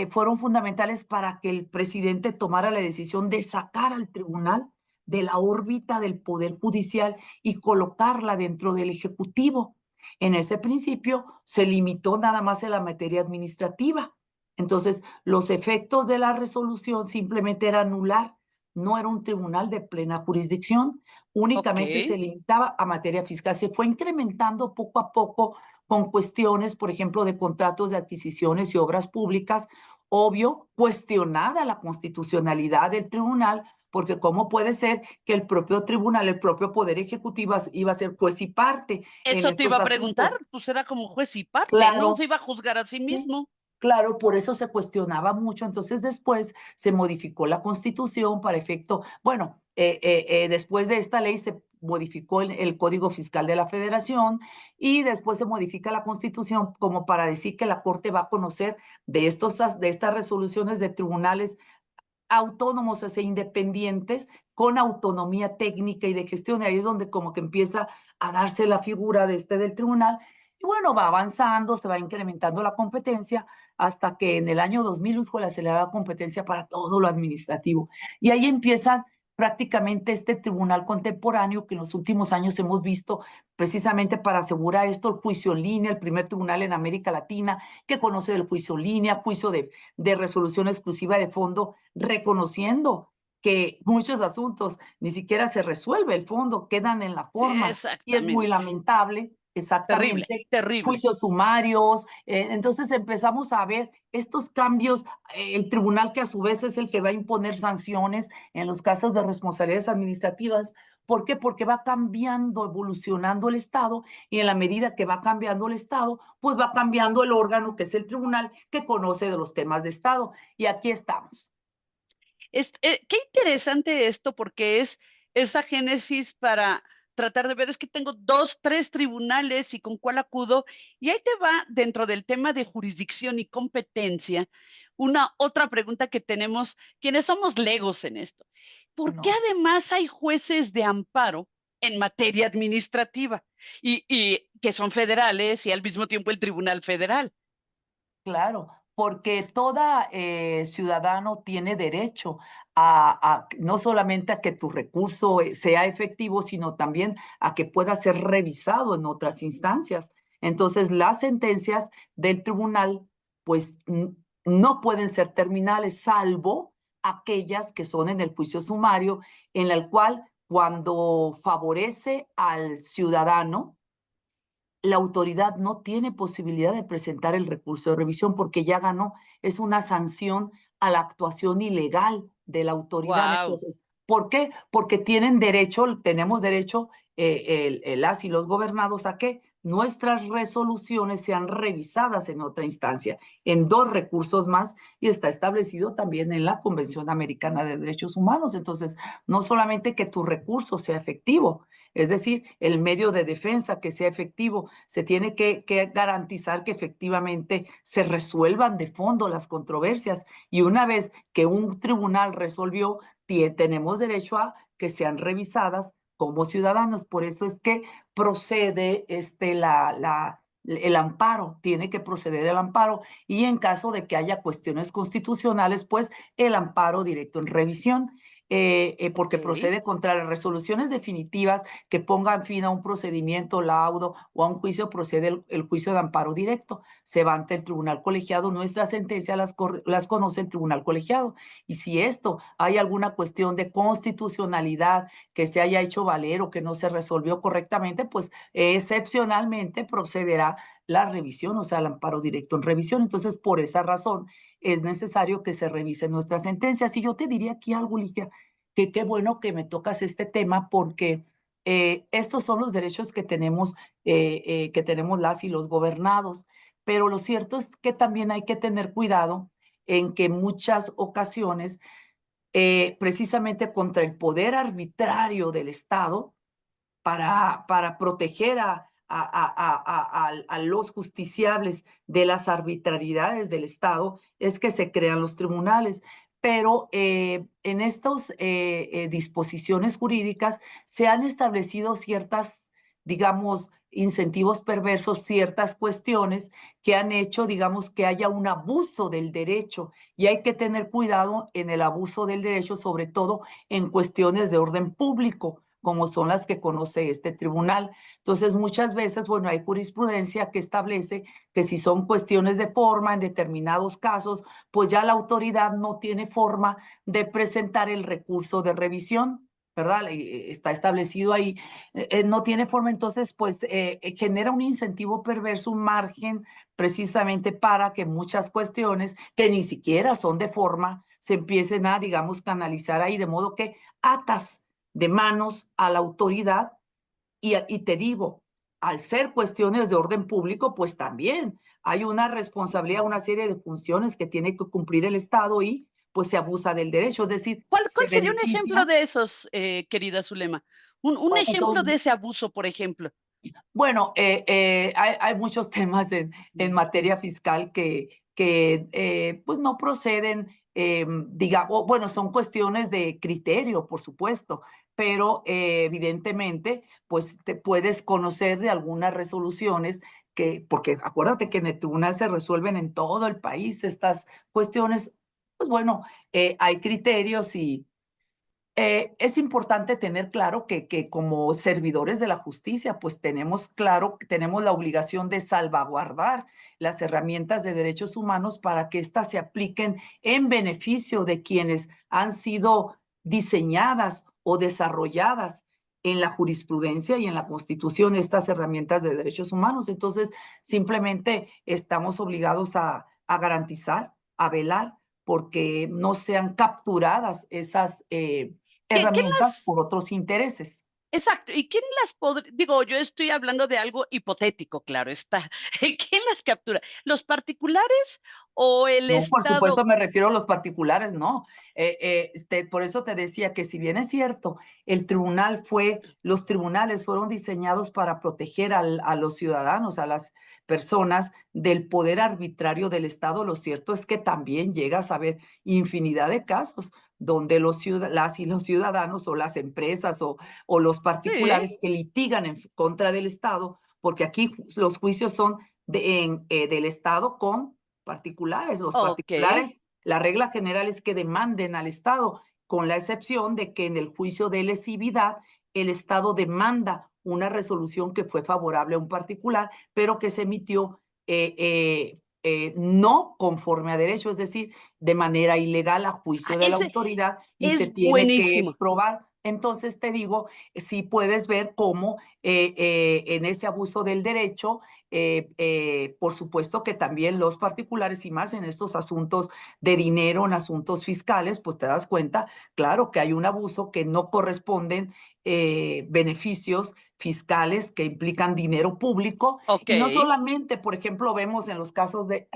fueron fundamentales para que el presidente tomara la decisión de sacar al tribunal de la órbita del Poder Judicial y colocarla dentro del Ejecutivo. En ese principio se limitó nada más en la materia administrativa. Entonces, los efectos de la resolución simplemente era anular. No era un tribunal de plena jurisdicción, únicamente se Okey. limitaba a materia fiscal. Se fue incrementando poco a poco con cuestiones, por ejemplo, de contratos de adquisiciones y obras públicas. Obvio, cuestionada la constitucionalidad del tribunal, porque cómo puede ser que el propio tribunal, el propio Poder Ejecutivo iba a ser juez y parte en Eso te iba estos a preguntar, asuntos. pues era como juez y parte, ¿no? Se Claro, iba a juzgar a sí sí. mismo. Claro, por eso se cuestionaba mucho. Entonces, después se modificó la Constitución para efecto, bueno, después de esta ley se modificó el Código Fiscal de la Federación y después se modifica la Constitución como para decir que la Corte va a conocer de estas resoluciones de tribunales autónomos, o sea, independientes, con autonomía técnica y de gestión. Y ahí es donde como que empieza a darse la figura del tribunal. Y bueno, va avanzando, se va incrementando la competencia hasta que en el año 2000, híjole, se le da competencia para todo lo administrativo. Y ahí empieza prácticamente este tribunal contemporáneo que en los últimos años hemos visto precisamente para asegurar esto, el juicio en línea, el primer tribunal en América Latina que conoce del juicio en línea, juicio de resolución exclusiva de fondo, reconociendo que muchos asuntos ni siquiera se resuelve el fondo, quedan en la Sí, forma y es muy exactamente. lamentable, Terrible, exactamente, terrible. juicios sumarios. Entonces empezamos a ver estos cambios, el tribunal que a su vez es el que va a imponer sanciones en los casos de responsabilidades administrativas. ¿Por qué? Porque va cambiando, evolucionando el Estado y en la medida que va cambiando el Estado, pues va cambiando el órgano que es el tribunal que conoce de los temas de Estado. Y aquí estamos. Qué interesante esto, porque es esa génesis para tratar de ver, es que tengo 2, 3 tribunales, ¿y con cuál acudo? Y ahí te va, dentro del tema de jurisdicción y competencia, una otra pregunta que tenemos quienes somos legos en esto. ¿Por qué No, además hay jueces de amparo en materia administrativa? Y que son federales y al mismo tiempo el Tribunal Federal. claro, porque toda ciudadano tiene derecho no solamente a que tu recurso sea efectivo, sino también a que pueda ser revisado en otras instancias. Entonces, las sentencias del tribunal, pues, no pueden ser terminales, salvo aquellas que son en el juicio sumario, en el cual cuando favorece al ciudadano, la autoridad no tiene posibilidad de presentar el recurso de revisión porque ya ganó. Es una sanción a la actuación ilegal de la autoridad. Guau. Entonces, ¿por qué? Porque tienen derecho, tenemos derecho, las y los gobernados a que nuestras resoluciones sean revisadas en otra instancia, en dos recursos más, y está establecido también en la Convención Americana de Derechos Humanos. Entonces, no solamente que tu recurso sea efectivo, es decir, el medio de defensa que sea efectivo, se tiene que garantizar que efectivamente se resuelvan de fondo las controversias. Y una vez que un tribunal resolvió, tenemos derecho a que sean revisadas como ciudadanos. Por eso es que procede el amparo, tiene que proceder el amparo y en caso de que haya cuestiones constitucionales, pues el amparo directo en revisión. Porque Okey. procede contra las resoluciones definitivas que pongan fin a un procedimiento, laudo o a un juicio, procede el juicio de amparo directo. Se va ante el tribunal colegiado, nuestra sentencia las conoce el tribunal colegiado. Y si esto hay alguna cuestión de constitucionalidad que se haya hecho valer o que no se resolvió correctamente, pues excepcionalmente procederá la revisión, o sea, el amparo directo en revisión. Entonces, por esa razón es necesario que se revisen nuestras sentencias. Y yo te diría aquí algo, Ligia, que qué bueno que me tocas este tema porque estos son los derechos que tenemos las y los gobernados, pero lo cierto es que también hay que tener cuidado en que muchas ocasiones, precisamente contra el poder arbitrario del Estado, para proteger a los justiciables de las arbitrariedades del Estado, es que se crean los tribunales. Pero en estas disposiciones jurídicas se han establecido ciertas, digamos, incentivos perversos, ciertas cuestiones que han hecho, digamos, que haya un abuso del derecho y hay que tener cuidado en el abuso del derecho, sobre todo en cuestiones de orden público como son las que conoce este tribunal. Entonces, muchas veces, bueno, hay jurisprudencia que establece que si son cuestiones de forma en determinados casos, pues ya la autoridad no tiene forma de presentar el recurso de revisión, ¿verdad? Está establecido ahí, no tiene forma, entonces, pues genera un incentivo perverso, un margen precisamente para que muchas cuestiones que ni siquiera son de forma se empiecen a, digamos, canalizar ahí, de modo que atas de manos a la autoridad y te digo, al ser cuestiones de orden público, pues también hay una responsabilidad, una serie de funciones que tiene que cumplir el Estado y pues se abusa del derecho, es decir, ¿Cuál se sería un ejemplo beneficia. de esos, querida Zulema? Un Bueno, ejemplo de son, ese abuso, por ejemplo. bueno, hay muchos temas en materia fiscal que pues no proceden, digamos, bueno, son cuestiones de criterio, por supuesto, pero evidentemente, pues te puedes conocer de algunas resoluciones porque acuérdate que en el tribunal se resuelven en todo el país estas cuestiones, pues bueno, hay criterios y es importante tener claro que como servidores de la justicia, pues tenemos claro que tenemos la obligación de salvaguardar las herramientas de derechos humanos para que éstas se apliquen en beneficio de quienes han sido diseñadas o desarrolladas en la jurisprudencia y en la Constitución estas herramientas de derechos humanos. Entonces, simplemente estamos obligados a garantizar, a velar porque no sean capturadas esas ¿Quién herramientas las por otros intereses. exacto, y quién las podría digo, yo estoy hablando de algo hipotético, claro está. ¿Quién las captura? ¿Los particulares o el No, por Estado? supuesto, me refiero a los particulares, no. Por eso te decía que si bien es cierto, los tribunales fueron diseñados para proteger a los ciudadanos, a las personas del poder arbitrario del Estado, lo cierto es que también llegas a ver infinidad de casos donde las y los ciudadanos o las empresas o los Sí, particulares que litigan en contra del Estado, porque aquí los juicios son del Estado con particulares. Los okey, particulares, la regla general es que demanden al Estado, con la excepción de que en el juicio de lesividad el Estado demanda una resolución que fue favorable a un particular, pero que se emitió no conforme a derecho, es decir, de manera ilegal a juicio de la ese autoridad y se es tiene que buenísimo. probar. Entonces te digo, sí puedes ver cómo en ese abuso del derecho por supuesto que también los particulares y más en estos asuntos de dinero, en asuntos fiscales, pues te das cuenta, claro, que hay un abuso que no corresponden beneficios fiscales que implican dinero público y no Okey, solamente, por ejemplo, vemos en los casos de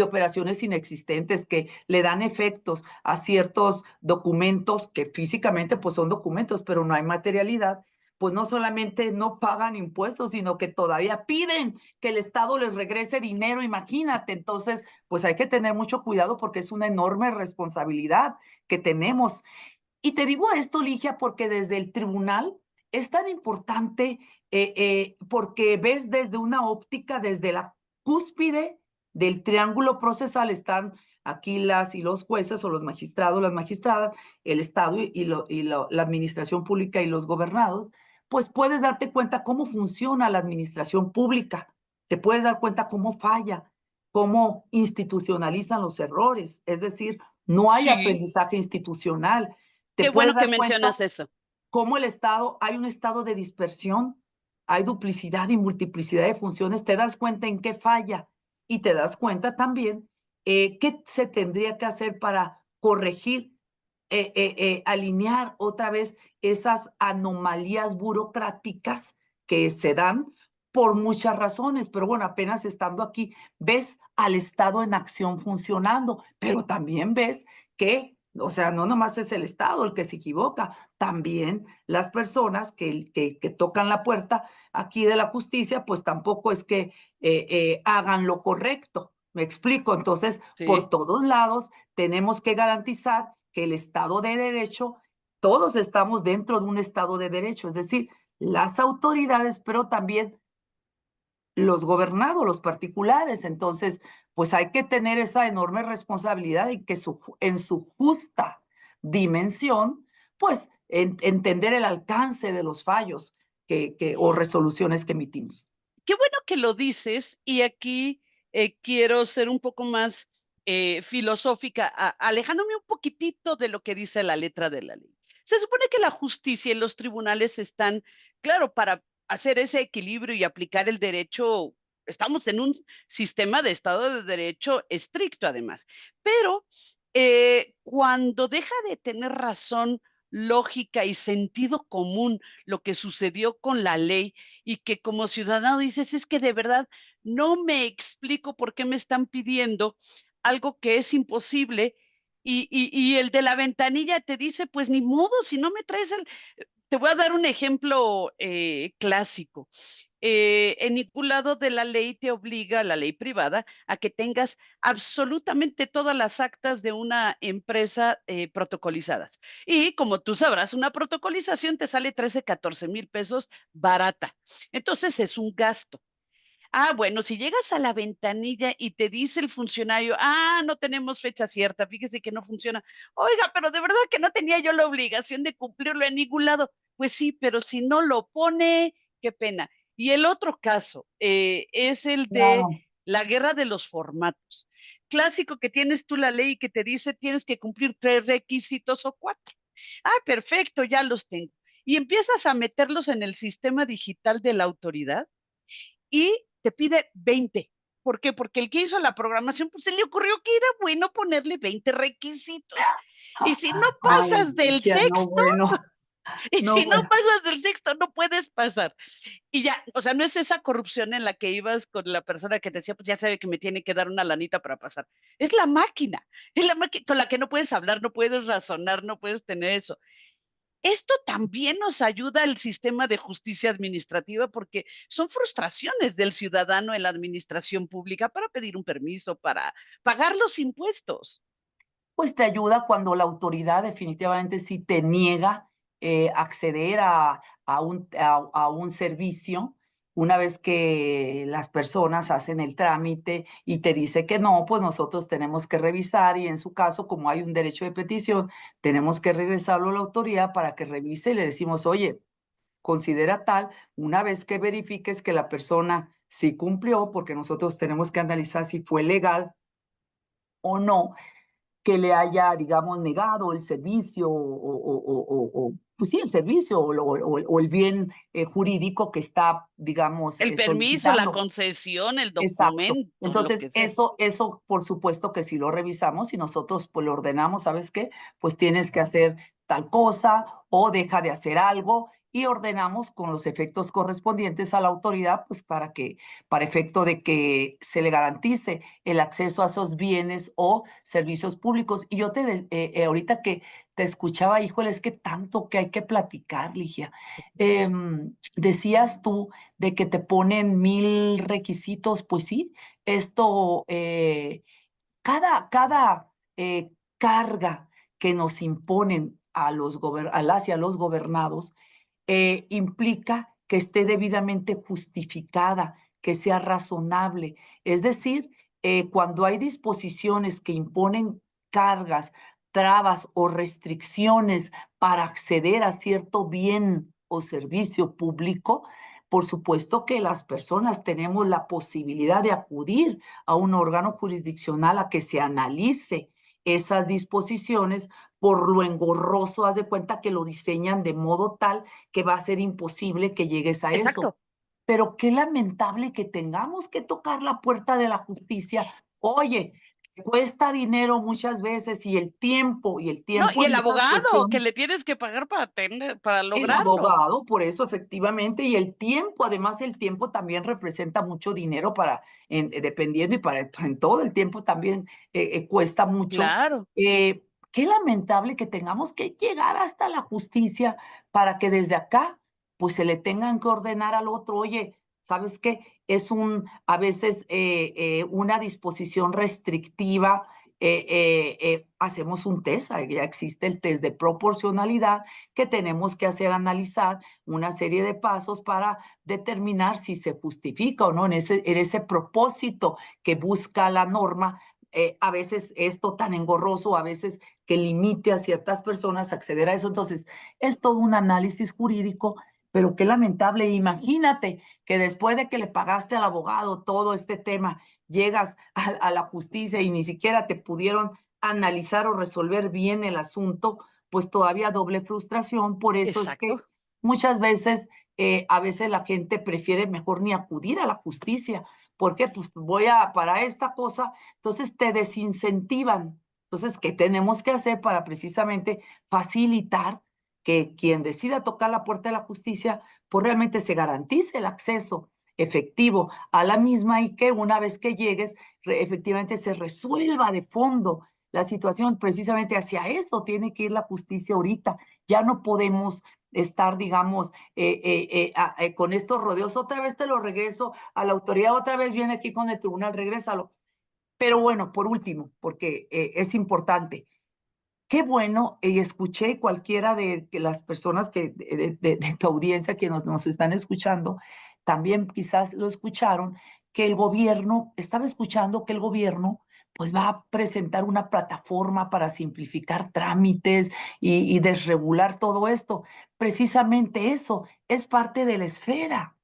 operaciones inexistentes que le dan efectos a ciertos documentos que físicamente pues son documentos, pero no hay materialidad, pues no solamente no pagan impuestos, sino que todavía piden que el Estado les regrese dinero, imagínate. Entonces, pues hay que tener mucho cuidado porque es una enorme responsabilidad que tenemos. Y te digo esto, Ligia, porque desde el tribunal es tan importante porque ves desde una óptica, desde la cúspide del triángulo procesal, están aquí las y los jueces o los magistrados, las magistradas, el Estado la administración pública y los gobernados, pues puedes darte cuenta cómo funciona la administración pública, te puedes dar cuenta cómo falla, cómo institucionalizan los errores, es decir, no hay sí, aprendizaje institucional. Te qué puedes bueno que dar cuenta mencionas eso. cómo hay un estado de dispersión, hay duplicidad y multiplicidad de funciones, te das cuenta en qué falla y te das cuenta también qué se tendría que hacer para corregir, alinear otra vez esas anomalías burocráticas que se dan por muchas razones, pero bueno, apenas estando aquí, ves al Estado en acción funcionando, pero también ves que, o sea, no nomás es el Estado el que se equivoca, también las personas que tocan la puerta aquí de la justicia, pues tampoco es que hagan lo correcto. Me explico. Entonces, por Sí, todos lados, tenemos que garantizar que el Estado de Derecho, todos estamos dentro de un Estado de Derecho, es decir, las autoridades, pero también los gobernados, los particulares. Entonces, pues hay que tener esa enorme responsabilidad y que en su justa dimensión, pues entender el alcance de los fallos o resoluciones que emitimos. qué bueno que lo dices, y aquí, quiero ser un poco más, filosófica, alejándome un poquitito de lo que dice la letra de la ley. Se supone que la justicia y los tribunales están, claro, para hacer ese equilibrio y aplicar el derecho. Estamos en un sistema de Estado de Derecho estricto, además. Pero, cuando deja de tener razón lógica y sentido común lo que sucedió con la ley y que como ciudadano dices, es que de verdad no me explico por qué me están pidiendo algo que es imposible y el de la ventanilla te dice, pues ni modo, si no me traes el... Te voy a dar un ejemplo clásico. En ningún lado de la ley te obliga, la ley privada, a que tengas absolutamente todas las actas de una empresa protocolizadas. Y como tú sabrás, una protocolización te sale 13, 14 mil pesos barata. Entonces es un gasto. Ah, bueno, si llegas a la ventanilla y te dice el funcionario, no tenemos fecha cierta, fíjese que no funciona. Oiga, pero de verdad que no tenía yo la obligación de cumplirlo en ningún lado. Pues sí, pero si no lo pone, qué pena. Y el otro caso es el de Claro. la guerra de los formatos. Clásico que tienes tú la ley que te dice tienes que cumplir 3 requisitos o 4. Perfecto, ya los tengo. Y empiezas a meterlos en el sistema digital de la autoridad y te pide 20. ¿Por qué? Porque el que hizo la programación, pues se le ocurrió que era bueno ponerle 20 requisitos. Y si no Ay, pasas del Alicia, no, sexto, bueno, y no, si no bueno. pasas del sexto, no puedes pasar. Y ya, o sea, no es esa corrupción en la que ibas con la persona que te decía, pues ya sabe que me tiene que dar una lanita para pasar. Es la máquina con la que no puedes hablar, no puedes razonar, no puedes tener eso. Esto también nos ayuda al sistema de justicia administrativa porque son frustraciones del ciudadano en la administración pública para pedir un permiso, para pagar los impuestos. Pues te ayuda cuando la autoridad definitivamente sí te niega acceder a un servicio una vez que las personas hacen el trámite y te dice que no, pues nosotros tenemos que revisar y en su caso, como hay un derecho de petición, tenemos que regresarlo a la autoridad para que revise y le decimos, oye, considera tal, una vez que verifiques que la persona sí cumplió, porque nosotros tenemos que analizar si fue legal o no, que le haya, digamos, negado el servicio pues sí, el servicio o el bien jurídico que está, digamos, El permiso, la solicitando. concesión, el Exacto. documento, lo Entonces, que sea. eso, por supuesto que si lo revisamos y nosotros pues lo ordenamos, ¿sabes qué? Pues tienes que hacer tal cosa o deja de hacer algo y ordenamos con los efectos correspondientes a la autoridad, pues para efecto de que se le garantice el acceso a esos bienes o servicios públicos. Y yo ahorita que te escuchaba, híjole, es que tanto que hay que platicar, Ligia. Decías tú de que te ponen 1000 requisitos, pues sí, esto, cada carga que nos imponen a las y a los gobernados, implica que esté debidamente justificada, que sea razonable. Es decir, cuando hay disposiciones que imponen cargas, trabas o restricciones para acceder a cierto bien o servicio público, por supuesto que las personas tenemos la posibilidad de acudir a un órgano jurisdiccional a que se analice esas disposiciones por lo engorroso, haz de cuenta que lo diseñan de modo tal que va a ser imposible que llegues a eso. Exacto. Pero qué lamentable que tengamos que tocar la puerta de la justicia. Oye, cuesta dinero muchas veces y el No, y tiempo en el estas abogado que cuestiones. le tienes que pagar para para El lograrlo. abogado, por eso efectivamente, y el tiempo, además el tiempo también representa mucho dinero dependiendo y en todo el tiempo también cuesta mucho. Claro. Qué lamentable que tengamos que llegar hasta la justicia para que desde acá, pues se le tengan que ordenar al otro, oye, ¿sabes qué? A veces una disposición restrictiva, hacemos un test, ya existe el test de proporcionalidad que tenemos que hacer analizar una serie de pasos para determinar si se justifica o no en ese propósito que busca la norma. A veces esto tan engorroso, a veces que limite a ciertas personas a acceder a eso. Entonces, es todo un análisis jurídico, pero qué lamentable. Imagínate que después de que le pagaste al abogado todo este tema, llegas a la justicia y ni siquiera te pudieron analizar o resolver bien el asunto, pues todavía doble frustración. Por eso es que Exacto. muchas veces, a veces la gente prefiere mejor ni acudir a la justicia. ¿Por qué? Pues para esta cosa, entonces te desincentivan. Entonces, ¿qué tenemos que hacer para precisamente facilitar? que quien decida tocar la puerta de la justicia, pues realmente se garantice el acceso efectivo a la misma y que una vez que llegues, efectivamente se resuelva de fondo la situación. Precisamente hacia eso tiene que ir la justicia ahorita. Ya no podemos estar, digamos, con estos rodeos. Otra vez te lo regreso a la autoridad, otra vez viene aquí con el tribunal, regrésalo. Pero bueno, por último, porque es importante, qué bueno, y escuché cualquiera de que las personas que de tu audiencia que nos están escuchando, también quizás lo escucharon, que el gobierno, estaba escuchando que el gobierno pues va a presentar una plataforma para simplificar trámites y desregular todo esto. Precisamente eso es parte de la esfera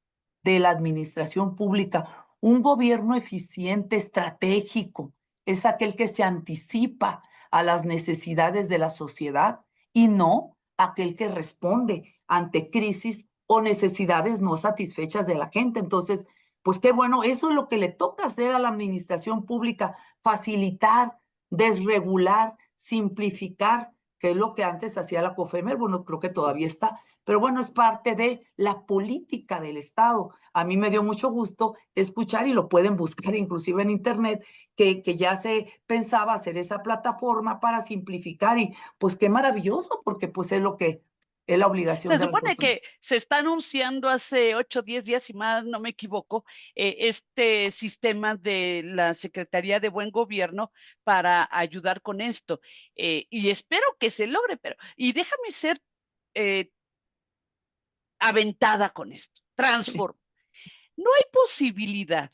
de la administración pública. Un gobierno eficiente, estratégico, es aquel que se anticipa a las necesidades de la sociedad y no aquel que responde ante crisis o necesidades no satisfechas de la gente. Entonces, pues qué bueno, eso es lo que le toca hacer a la administración pública, facilitar, desregular, simplificar, que es lo que antes hacía la COFEMER, bueno, creo que todavía está, pero bueno, es parte de la política del Estado. A mí me dio mucho gusto escuchar y lo pueden buscar inclusive en internet, que ya se pensaba hacer esa plataforma para simplificar y pues qué maravilloso, porque pues es lo que es la obligación Se de las supone autoridades. que se está anunciando hace 8, 10 días, si más no me equivoco, este sistema de la Secretaría de Buen Gobierno para ayudar con esto. Y espero que se logre, pero y déjame ser eh, aventada con esto, Sí. transformo. No hay posibilidad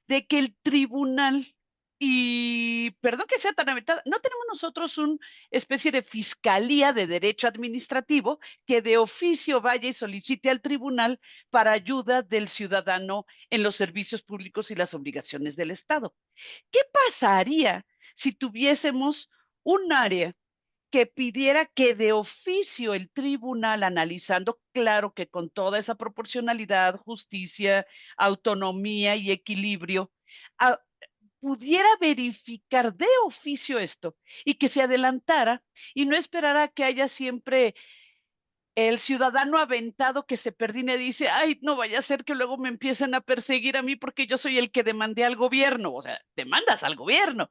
de que el tribunal, y perdón que sea tan aventada, no tenemos nosotros una especie de fiscalía de derecho administrativo que de oficio vaya y solicite al tribunal para ayuda del ciudadano en los servicios públicos y las obligaciones del Estado. ¿Qué pasaría si tuviésemos un área que pidiera que de oficio el tribunal, analizando, claro que con toda esa proporcionalidad, justicia, autonomía y equilibrio, ah, pudiera verificar de oficio esto y que se adelantara y no esperara que haya siempre el ciudadano aventado que se perdine y dice, ay, no vaya a ser que luego me empiecen a perseguir a mí porque yo soy el que demandé al gobierno, o sea, demandas al gobierno.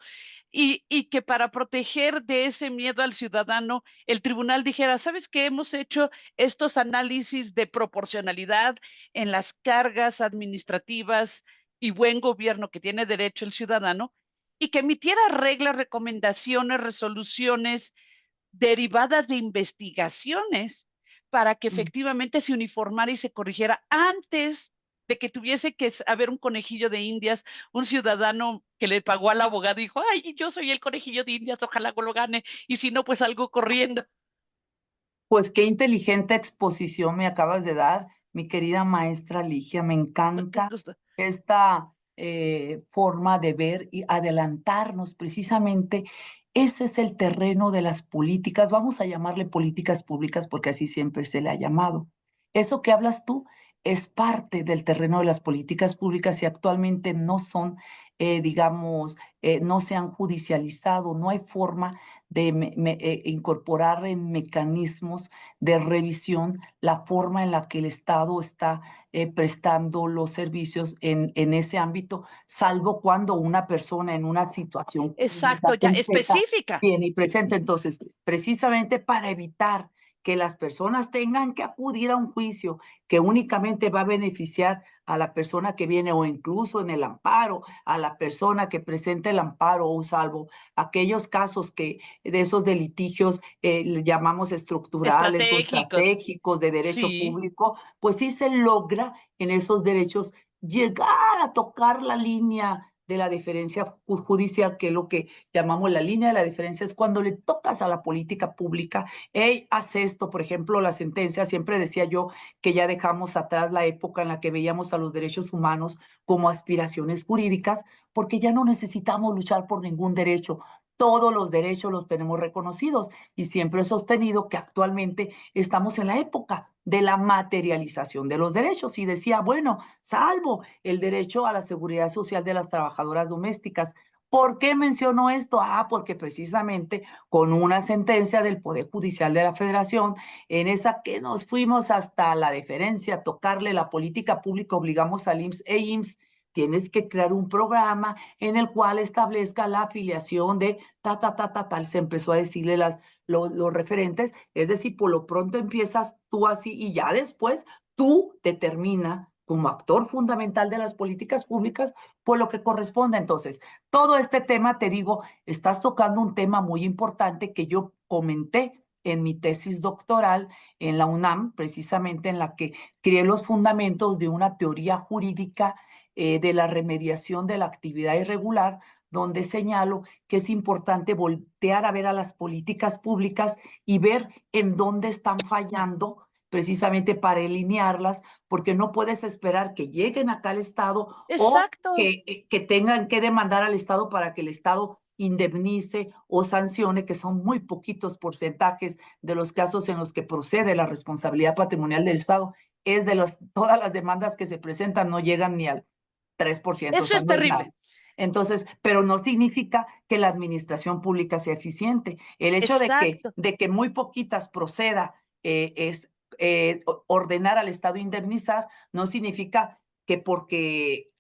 Y que para proteger de ese miedo al ciudadano, el tribunal dijera, ¿sabes qué? Hemos hecho estos análisis de proporcionalidad en las cargas administrativas y buen gobierno que tiene derecho el ciudadano, y que emitiera reglas, recomendaciones, resoluciones derivadas de investigaciones para que Mm. efectivamente se uniformara y se corrigiera antes de que tuviese que haber un conejillo de Indias, un ciudadano que le pagó al abogado y dijo, ay, yo soy el conejillo de Indias, ojalá lo gane, y si no, pues algo corriendo. Pues qué inteligente exposición me acabas de dar, mi querida maestra Ligia. Me Qué encanta gusto. esta forma de ver y adelantarnos precisamente. Ese es el terreno de las políticas. Vamos a llamarle políticas públicas porque así siempre se le ha llamado. Eso que hablas tú es parte del terreno de las políticas públicas y actualmente no son, digamos, no se han judicializado. No hay forma de incorporar en mecanismos de revisión la forma en la que el Estado está prestando los servicios en ese ámbito, salvo cuando una persona en una situación Exacto, jurídica ya concreta específica. viene y presenta. Entonces, precisamente para evitar que las personas tengan que acudir a un juicio que únicamente va a beneficiar a la persona que viene o incluso en el amparo, a la persona que presenta el amparo o salvo aquellos casos que de esos de litigios le llamamos estructurales o Estratégicos. estratégicos de derecho Sí, público, pues sí se logra en esos derechos llegar a tocar la línea de la diferencia judicial, que es lo que llamamos la línea de la diferencia, es cuando le tocas a la política pública, hey, haz esto, por ejemplo, la sentencia, siempre decía yo que ya dejamos atrás la época en la que veíamos a los derechos humanos como aspiraciones jurídicas, porque ya no necesitamos luchar por ningún derecho. Todos los derechos los tenemos reconocidos y siempre he sostenido que actualmente estamos en la época de la materialización de los derechos. Y decía, bueno, salvo el derecho a la seguridad social de las trabajadoras domésticas, ¿Por qué menciono esto? Porque precisamente con una sentencia del Poder Judicial de la Federación, en esa que nos fuimos hasta la deferencia, tocarle la política pública, obligamos al IMSS e IMSS, tienes que crear un programa en el cual establezca la afiliación de tal. Se empezó a decirle los referentes, es decir, por lo pronto empiezas tú así y ya después tú determina como actor fundamental de las políticas públicas por lo que corresponde. Entonces, todo este tema, te digo, estás tocando un tema muy importante que yo comenté en mi tesis doctoral en la UNAM, precisamente en la que creé los fundamentos de una teoría jurídica de la remediación de la actividad irregular, donde señalo que es importante voltear a ver a las políticas públicas y ver en dónde están fallando precisamente para alinearlas, porque no puedes esperar que lleguen acá al Estado o Exacto. que tengan que demandar al Estado para que el Estado indemnice o sancione, que son muy poquitos porcentajes de los casos en los que procede la responsabilidad patrimonial del Estado. Es de todas las demandas que se presentan, no llegan ni al 3%, o Eso sea, es no es nada. terrible. Entonces, pero no significa que la administración pública sea eficiente. El hecho Exacto. de que muy poquitas proceda es ordenar al Estado indemnizar, no significa que porque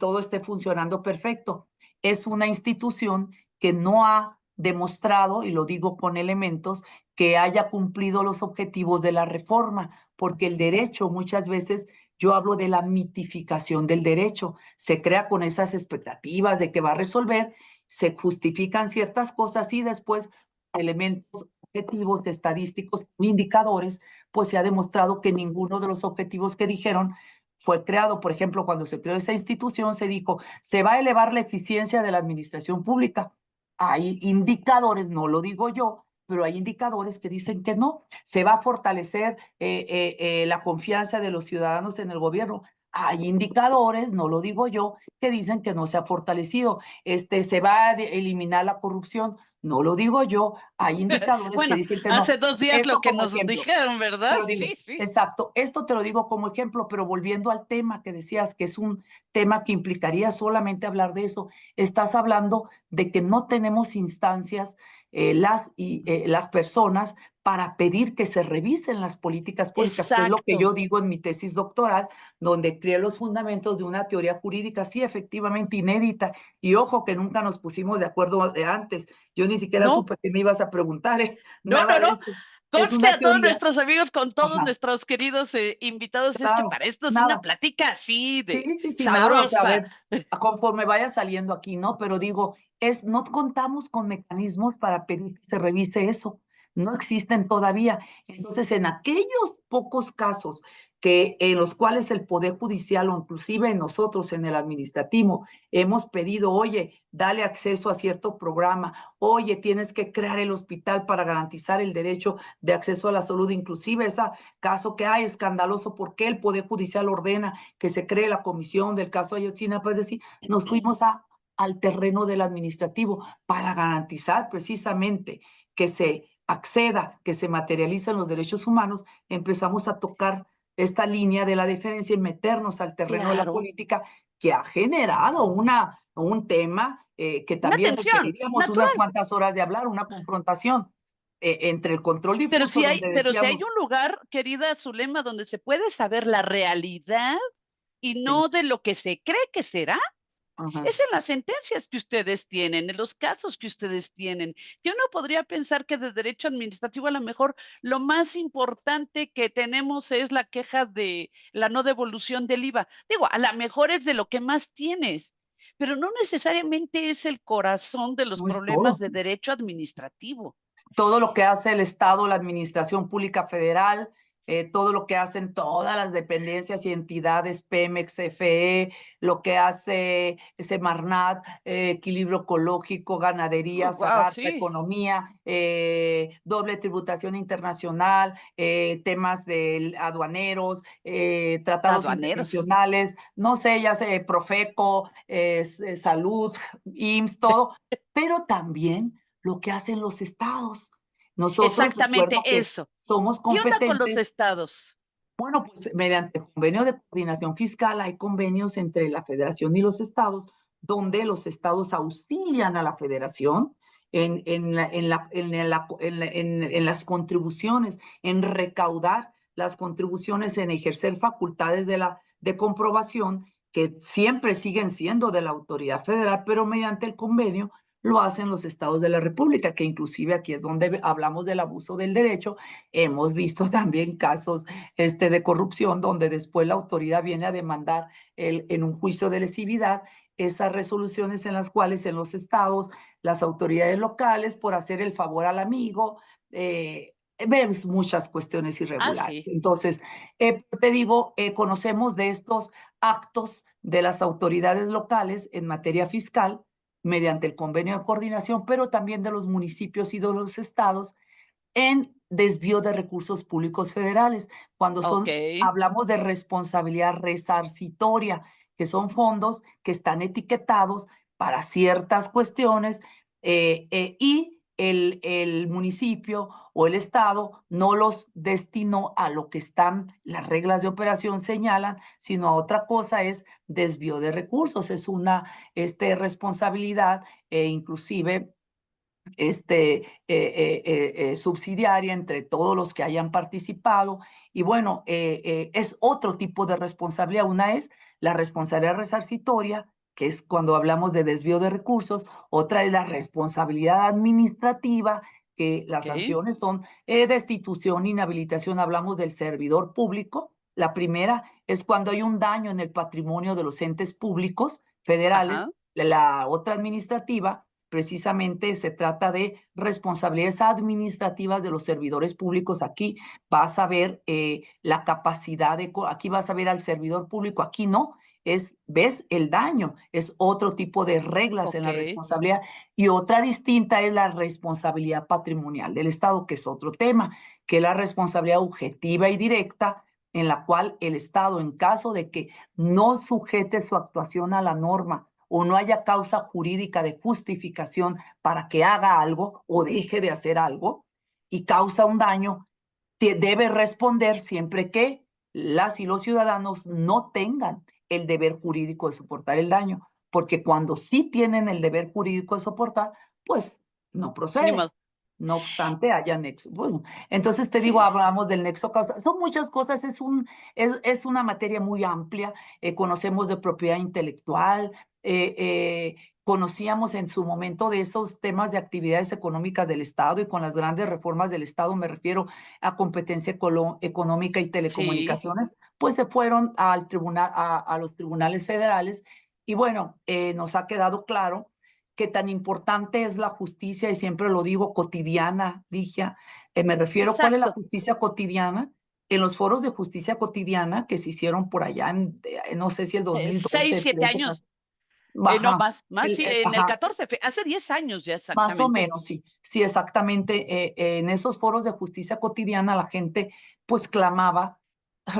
todo esté funcionando perfecto. Es una institución que no ha demostrado, y lo digo con elementos, que haya cumplido los objetivos de la reforma, porque el derecho muchas veces, yo hablo de la mitificación del derecho, se crea con esas expectativas de que va a resolver, se justifican ciertas cosas y después elementos objetivos, estadísticos, indicadores, pues se ha demostrado que ninguno de los objetivos que dijeron fue creado. Por ejemplo, cuando se creó esa institución, se dijo, se va a elevar la eficiencia de la administración pública. Hay indicadores, no lo digo yo, pero hay indicadores que dicen que no. Se va a fortalecer la confianza de los ciudadanos en el gobierno. Hay indicadores, no lo digo yo, que dicen que no se ha fortalecido. Se va a eliminar la corrupción, no lo digo yo. Hay indicadores que Bueno, dicen que no. hace 2 días lo Esto que como nos ejemplo. dijeron, ¿verdad? Pero digo, Sí, sí. exacto, esto te lo digo como ejemplo, pero volviendo al tema que decías, que es un tema que implicaría solamente hablar de eso, estás hablando de que no tenemos instancias, las personas, para pedir que se revisen las políticas públicas, que es lo que Exacto. yo digo en mi tesis doctoral, donde creé los fundamentos de una teoría jurídica, sí, efectivamente inédita, y ojo que nunca nos pusimos de acuerdo de antes, yo ni siquiera No, supe que me ibas a preguntar, no, nada no, de no. esto. Es Conste una a todos teoría. nuestros amigos, con todos Ajá, nuestros queridos invitados, es que claro, para esto es una nada. plática así de Sí, sí, sí, nada, o sea, a sabrosa. ver, conforme vaya saliendo aquí, ¿no? Pero digo, no contamos con mecanismos para pedir que se revise eso, no existen todavía. Entonces, en aquellos pocos casos en los cuales el Poder Judicial o inclusive nosotros en el administrativo hemos pedido, oye, dale acceso a cierto programa, oye, tienes que crear el hospital para garantizar el derecho de acceso a la salud, inclusive ese caso que hay escandaloso, ¿por qué el Poder Judicial ordena que se cree la comisión del caso Ayotzinapa? Pues decir, nos fuimos al terreno del administrativo para garantizar precisamente que se acceda, que se materialicen los derechos humanos, empezamos a tocar esta línea de la diferencia y meternos al terreno de la Claro. política que ha generado un tema que Una también tensión requeriríamos unas natural. cuantas horas de hablar, una confrontación entre el control difuso donde Pero si hay decíamos, un lugar, querida Zulema, donde se puede saber la realidad y sí, no de lo que se cree que será, ajá, es en las sentencias que ustedes tienen, en los casos que ustedes tienen, que uno podría pensar que de derecho administrativo a lo mejor lo más importante que tenemos es la queja de la no devolución del IVA. Digo, a lo mejor es de lo que más tienes, pero no necesariamente es el corazón de los no es problemas todo. de derecho administrativo. Todo lo que hace el Estado, la Administración Pública Federal, todo lo que hacen todas las dependencias y entidades, Pemex, CFE, lo que hace Semarnat, equilibrio ecológico, ganadería, Wow, Zagarpa, sí, economía, doble tributación internacional, temas de aduaneros, tratados aduaneros. internacionales, no sé, ya sé, Profeco, salud, IMSS, todo, pero también lo que hacen los estados. Nosotros, Exactamente recuerdo que eso. somos ¿Qué onda con los competentes, estados? bueno, pues mediante convenio de coordinación fiscal hay convenios entre la federación y los estados donde los estados auxilian a la federación en las contribuciones, en recaudar las contribuciones, en ejercer facultades de comprobación que siempre siguen siendo de la autoridad federal, pero mediante el convenio lo hacen los estados de la República, que inclusive aquí es donde hablamos del abuso del derecho. Hemos visto también casos de corrupción donde después la autoridad viene a demandar en un juicio de lesividad esas resoluciones en las cuales en los estados las autoridades locales, por hacer el favor al amigo, vemos muchas cuestiones Ah, irregulares. sí. Entonces, te digo, conocemos de estos actos de las autoridades locales en materia fiscal mediante el convenio de coordinación, pero también de los municipios y de los estados en desvío de recursos públicos federales, cuando Okey, hablamos de responsabilidad resarcitoria, que son fondos que están etiquetados para ciertas cuestiones, y el municipio o el estado no los destinó a lo que están las reglas de operación señalan, sino a otra cosa. Es desvío de recursos, es una responsabilidad, inclusive subsidiaria entre todos los que hayan participado. Y bueno, es otro tipo de responsabilidad. Una es la responsabilidad resarcitoria, que es cuando hablamos de desvío de recursos. Otra es la responsabilidad administrativa, que las okey, sanciones son destitución, inhabilitación. Hablamos del servidor público. La primera es cuando hay un daño en el patrimonio de los entes públicos federales. ajá, La otra administrativa, precisamente se trata de responsabilidades administrativas de los servidores públicos. Aquí vas a ver la capacidad aquí vas a ver al servidor público, aquí no, ves el daño, es otro tipo de reglas en la okey, responsabilidad. Y otra distinta es la responsabilidad patrimonial del Estado, que es otro tema, que es la responsabilidad objetiva y directa, en la cual el Estado, en caso de que no sujete su actuación a la norma o no haya causa jurídica de justificación para que haga algo o deje de hacer algo y causa un daño, debe responder siempre que las y los ciudadanos no tengan el deber jurídico de soportar el daño, porque cuando sí tienen el deber jurídico de soportar, pues no ni procede. modo. No obstante, haya nexo. Bueno, entonces te digo, Sí, hablamos del nexo causal. Son muchas cosas, es una materia muy amplia. Conocemos de propiedad intelectual, eh, eh, conocíamos en su momento de esos temas de actividades económicas del Estado, y con las grandes reformas del Estado, me refiero a competencia económica y sí, telecomunicaciones, pues se fueron al tribunal, a los tribunales federales. Y bueno, nos ha quedado claro que tan importante es la justicia, y siempre lo digo, cotidiana, Ligia. Me refiero, ¿cuál es la exacto. justicia cotidiana? En los foros de justicia cotidiana que se hicieron por allá no sé si el 6, 2012, 7 13, años, no, ajá, más, sí, en el ajá, 14, hace 10 años ya más o exactamente. menos, sí, sí, exactamente. En esos foros de justicia cotidiana la gente pues clamaba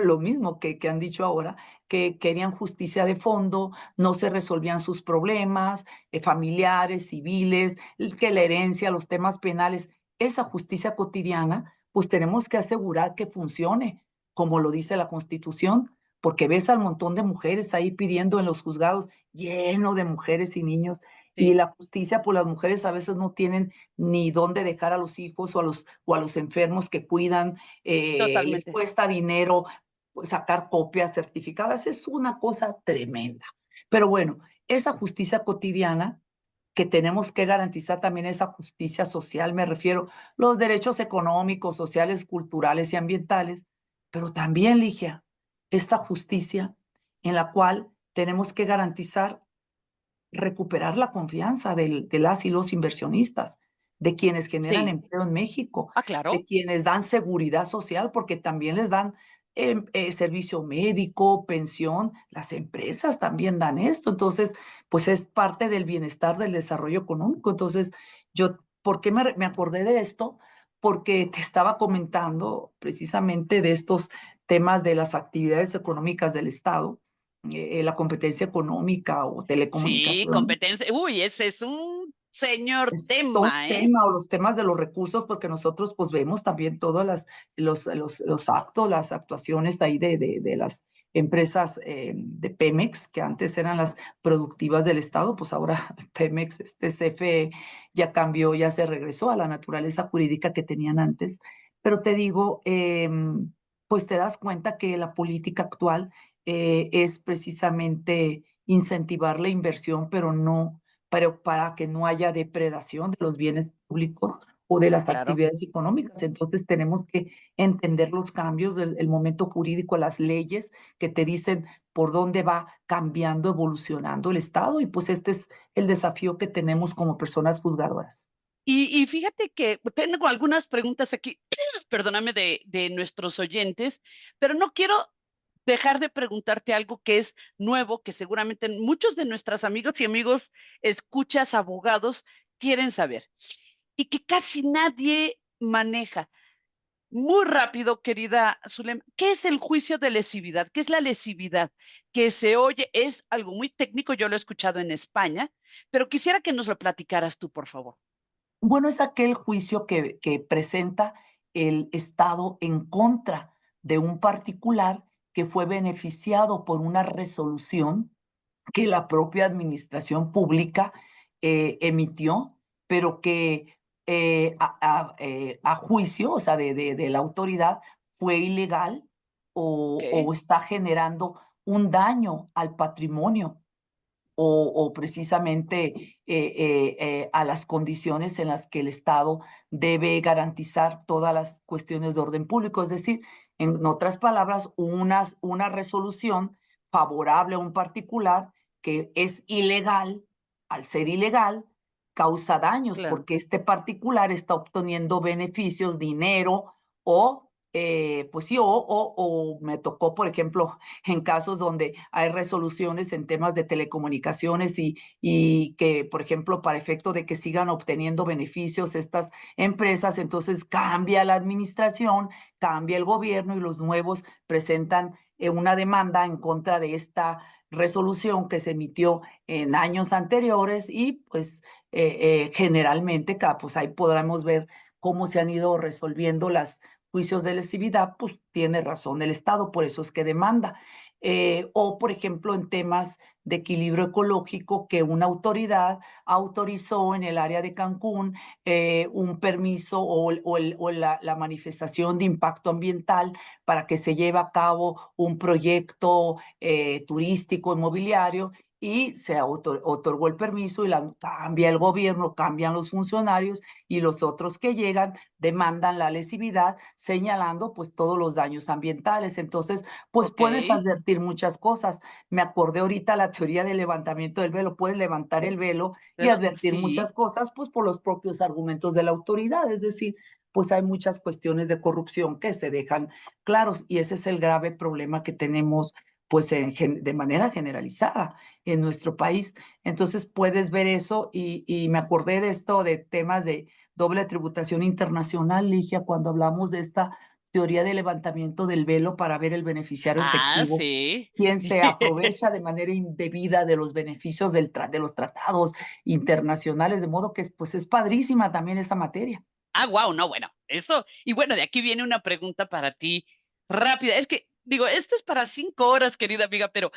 lo mismo que han dicho ahora, que querían justicia de fondo, no se resolvían sus problemas familiares, civiles, que la herencia, los temas penales. Esa justicia cotidiana, pues tenemos que asegurar que funcione, como lo dice la Constitución, porque ves al montón de mujeres ahí pidiendo en los juzgados, lleno de mujeres y niños, y Sí, la justicia, pues las mujeres a veces no tienen ni dónde dejar a los hijos o a los enfermos que cuidan. Les totalmente. cuesta dinero pues, sacar copias certificadas. Es una cosa tremenda. Pero bueno, esa justicia cotidiana que tenemos que garantizar, también esa justicia social, me refiero, los derechos económicos, sociales, culturales y ambientales, pero también, Ligia, esta justicia en la cual tenemos que garantizar recuperar la confianza de las y los inversionistas, de quienes generan Sí. empleo en México, Ah, de claro, quienes dan seguridad social, porque también les dan servicio médico, pensión. Las empresas también dan esto. Entonces, pues es parte del bienestar, del desarrollo económico. Entonces, ¿por qué me acordé de esto? Porque te estaba comentando precisamente de estos temas de las actividades económicas del Estado, la competencia económica o sí, telecomunicaciones. competencia. Uy, ese es un señor Es todo tema, ¿eh? tema, o los temas de los recursos, porque nosotros pues vemos también todos los actos, las actuaciones ahí de las empresas de Pemex, que antes eran las productivas del Estado, pues ahora Pemex, CFE, ya cambió, ya se regresó a la naturaleza jurídica que tenían antes. Pero te digo, pues te das cuenta que la política actual es precisamente incentivar la inversión, pero para que no haya depredación de los bienes públicos o de las Claro. actividades económicas. Entonces tenemos que entender los cambios del el momento jurídico, las leyes que te dicen por dónde va cambiando, evolucionando el Estado, y pues este es el desafío que tenemos como personas juzgadoras. Y fíjate que tengo algunas preguntas aquí, perdóname, de nuestros oyentes, pero no quiero dejar de preguntarte algo que es nuevo, que seguramente muchos de nuestras amigos y amigos escuchas abogados quieren saber, y que casi nadie maneja. Muy rápido, querida Zulema, ¿qué es el juicio de lesividad? ¿Qué es la lesividad? Que se oye, es algo muy técnico, yo lo he escuchado en España, pero quisiera que nos lo platicaras tú, por favor. Bueno, es aquel juicio que presenta el Estado en contra de un particular que fue beneficiado por una resolución que la propia administración pública emitió, pero que a juicio, o sea, de la autoridad, fue ilegal o Okey, está generando un daño al patrimonio o precisamente a las condiciones en las que el Estado debe garantizar todas las cuestiones de orden público. Es decir, en otras palabras, una resolución favorable a un particular que es ilegal, al ser ilegal, causa daños claro. porque este particular está obteniendo beneficios, dinero o, pues sí, o me tocó, por ejemplo, en casos donde hay resoluciones en temas de telecomunicaciones y que, por ejemplo, para efecto de que sigan obteniendo beneficios estas empresas, entonces cambia la administración, cambia el gobierno y los nuevos presentan una demanda en contra de esta resolución que se emitió en años anteriores y pues generalmente, pues ahí podremos ver cómo se han ido resolviendo las juicios de lesividad, pues tiene razón el Estado, por eso es que demanda. O, por ejemplo, en temas de equilibrio ecológico, que una autoridad autorizó en el área de Cancún un permiso o la manifestación de impacto ambiental para que se lleve a cabo un proyecto turístico inmobiliario y se otorgó el permiso y cambia el gobierno, cambian los funcionarios y los otros que llegan demandan la lesividad señalando pues todos los daños ambientales. Entonces, pues puedes Okey, advertir muchas cosas. Me acordé ahorita la teoría del levantamiento del velo. Puedes levantar el velo y pero advertir sí, muchas cosas pues por los propios argumentos de la autoridad. Es decir, pues hay muchas cuestiones de corrupción que se dejan claros y ese es el grave problema que tenemos pues de manera generalizada en nuestro país. Entonces puedes ver eso y me acordé de esto de temas de doble tributación internacional, Ligia, cuando hablamos de esta teoría de levantamiento del velo para ver el beneficiario efectivo, sí. quien se aprovecha de manera indebida de los beneficios de los tratados internacionales, de modo que pues es padrísima también esa materia. Guau, no, bueno, eso y bueno, de aquí viene una pregunta para ti rápida. Es que, digo, esto es para 5 horas, querida amiga, pero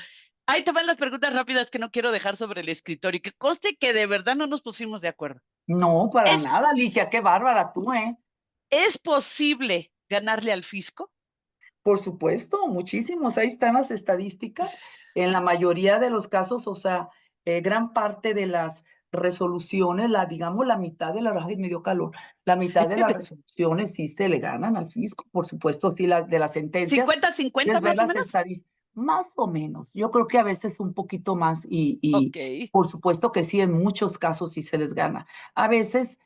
ahí te van las preguntas rápidas que no quiero dejar sobre el escritorio, y que conste que de verdad no nos pusimos de acuerdo. No, para ¿Es nada, Ligia, qué bárbara tú, ¿eh? es posible ganarle al fisco? Por supuesto, muchísimos. Ahí están las estadísticas. En la mayoría de los casos, o sea, gran parte de las resoluciones, digamos, la mitad de ay, me dio calor, la mitad de las resoluciones sí se le ganan al fisco. Por supuesto, sí, de las sentencias, 50-50 puedes ver más o las menos. estadísticas, más o menos. Yo creo que a veces un poquito más y Okey, por supuesto que sí, en muchos casos sí se les gana. A veces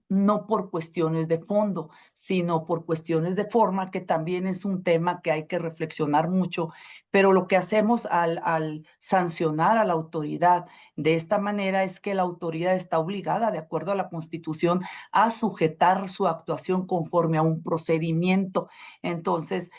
no por cuestiones de fondo, sino por cuestiones de forma, que también es un tema que hay que reflexionar mucho, pero lo que hacemos al sancionar a la autoridad de esta manera es que la autoridad está obligada, de acuerdo a la Constitución, a sujetar su actuación conforme a un procedimiento. Entonces,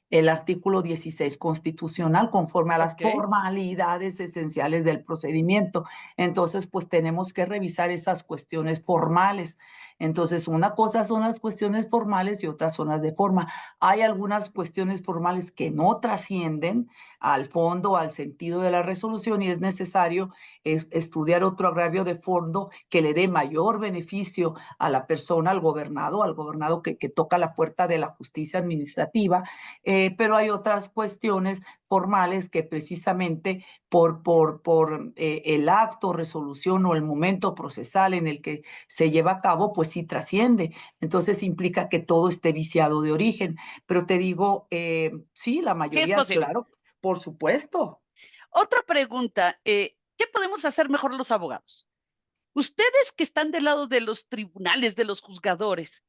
el artículo 16 constitucional, conforme a las okey. formalidades esenciales del procedimiento. Entonces, pues tenemos que revisar esas cuestiones formales. Entonces, una cosa son las cuestiones formales y otras son las de forma. Hay algunas cuestiones formales que no trascienden al fondo, al sentido de la resolución y es necesario estudiar otro agravio de fondo que le dé mayor beneficio a la persona, al gobernado que toca la puerta de la justicia administrativa, pero hay otras cuestiones formales que precisamente por el acto, resolución o el momento procesal en el que se lleva a cabo, pues sí trasciende. Entonces implica que todo esté viciado de origen. Pero te digo, sí, la Sí es mayoría, posible. claro, por supuesto. Otra pregunta, ¿qué podemos hacer mejor los abogados? Ustedes que están del lado de los tribunales, de los juzgadores,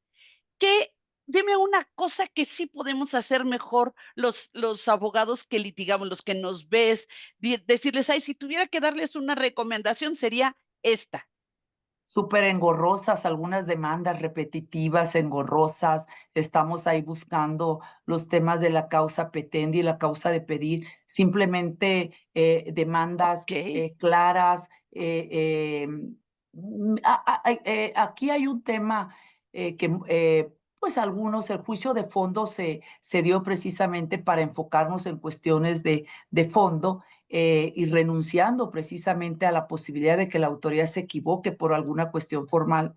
¿qué dime una cosa que sí podemos hacer mejor los abogados que litigamos, los que nos ves, decirles: "Ay, si tuviera que darles una recomendación, sería esta"? Súper engorrosas, algunas demandas repetitivas, engorrosas. Estamos ahí buscando los temas de la causa petendi y la causa de pedir, simplemente demandas Okey, claras. Aquí hay un tema pues algunos, el juicio de fondo se dio precisamente para enfocarnos en cuestiones de fondo y renunciando precisamente a la posibilidad de que la autoridad se equivoque por alguna cuestión formal.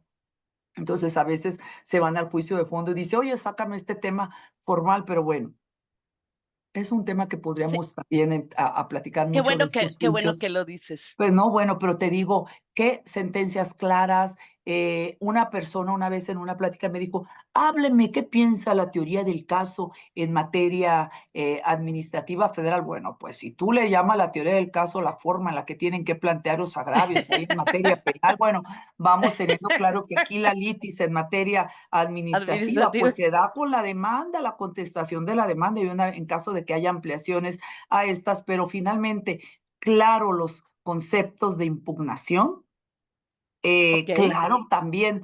Entonces, a veces se van al juicio de fondo y dice, oye, sácame este tema formal, pero bueno, es un tema que sí, podríamos también a platicar mucho de estos qué bueno juicios. que lo dices. Pues no, bueno, pero te digo, qué sentencias claras. Una persona una vez en una plática me dijo, hábleme, ¿qué piensa la teoría del caso en materia administrativa federal? Bueno, pues si tú le llamas la teoría del caso la forma en la que tienen que plantear los agravios ahí en materia penal, bueno, vamos teniendo claro que aquí la litis en materia administrativa, Administrativa. pues se da con la demanda, la contestación de la demanda y en caso de que haya ampliaciones a estas, pero finalmente claro los conceptos de impugnación, Okey, claro, también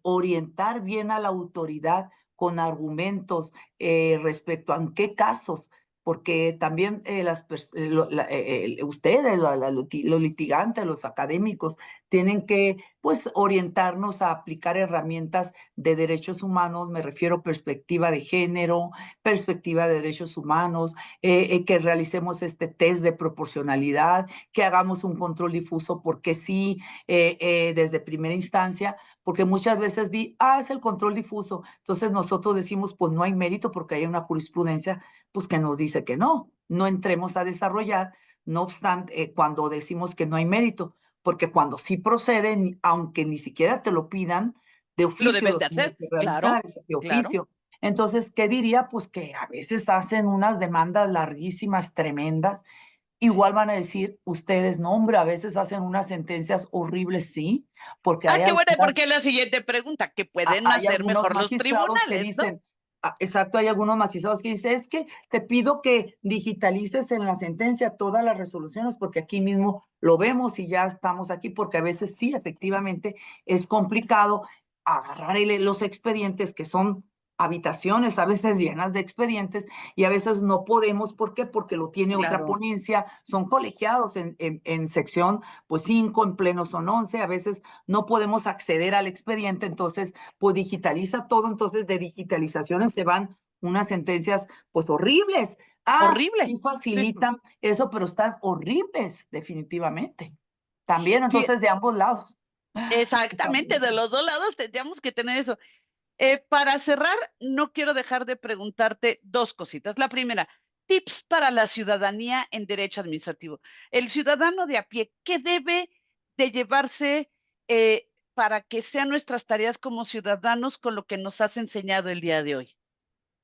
orientar bien a la autoridad con argumentos respecto a en qué casos, porque también ustedes, los litigantes, los académicos, tienen que pues orientarnos a aplicar herramientas de derechos humanos, me refiero a perspectiva de género, perspectiva de derechos humanos, que realicemos este test de proporcionalidad, que hagamos un control difuso porque sí, desde primera instancia, porque muchas veces es el control difuso. Entonces nosotros decimos, pues no hay mérito porque hay una jurisprudencia, pues que nos dice que no entremos a desarrollar, no obstante, cuando decimos que no hay mérito, porque cuando sí proceden, aunque ni siquiera te lo pidan, de lo oficio debes lo de tienes hacer, que realizar, claro, es de claro. oficio. Entonces, ¿qué diría? Pues que a veces hacen unas demandas larguísimas, tremendas. Igual van a decir ustedes, no, hombre, a veces hacen unas sentencias horribles, sí, porque Qué buena, porque es la siguiente pregunta, ¿qué pueden hay hacer algunos mejor los magistrados que tribunales, no? dicen, exacto, hay algunos magistrados que dicen, es que te pido que digitalices en la sentencia todas las resoluciones, porque aquí mismo lo vemos y ya estamos aquí, porque a veces sí, efectivamente, es complicado agarrar los expedientes que son habitaciones a veces llenas de expedientes y a veces no podemos, ¿por qué? Porque lo tiene otra Claro, ponencia, son colegiados en sección, pues 5, en pleno son 11, a veces no podemos acceder al expediente, entonces, pues digitaliza todo, entonces de digitalizaciones se van unas sentencias, pues horribles. horrible. Sí Sí, facilitan eso, pero están horribles, definitivamente. También, fie entonces, de ambos lados. Está exactamente, de buenísimo. los 2 lados tendríamos que tener eso. Para cerrar, no quiero dejar de preguntarte 2 cositas. La primera, tips para la ciudadanía en derecho administrativo. El ciudadano de a pie, ¿qué debe de llevarse, para que sean nuestras tareas como ciudadanos con lo que nos has enseñado el día de hoy?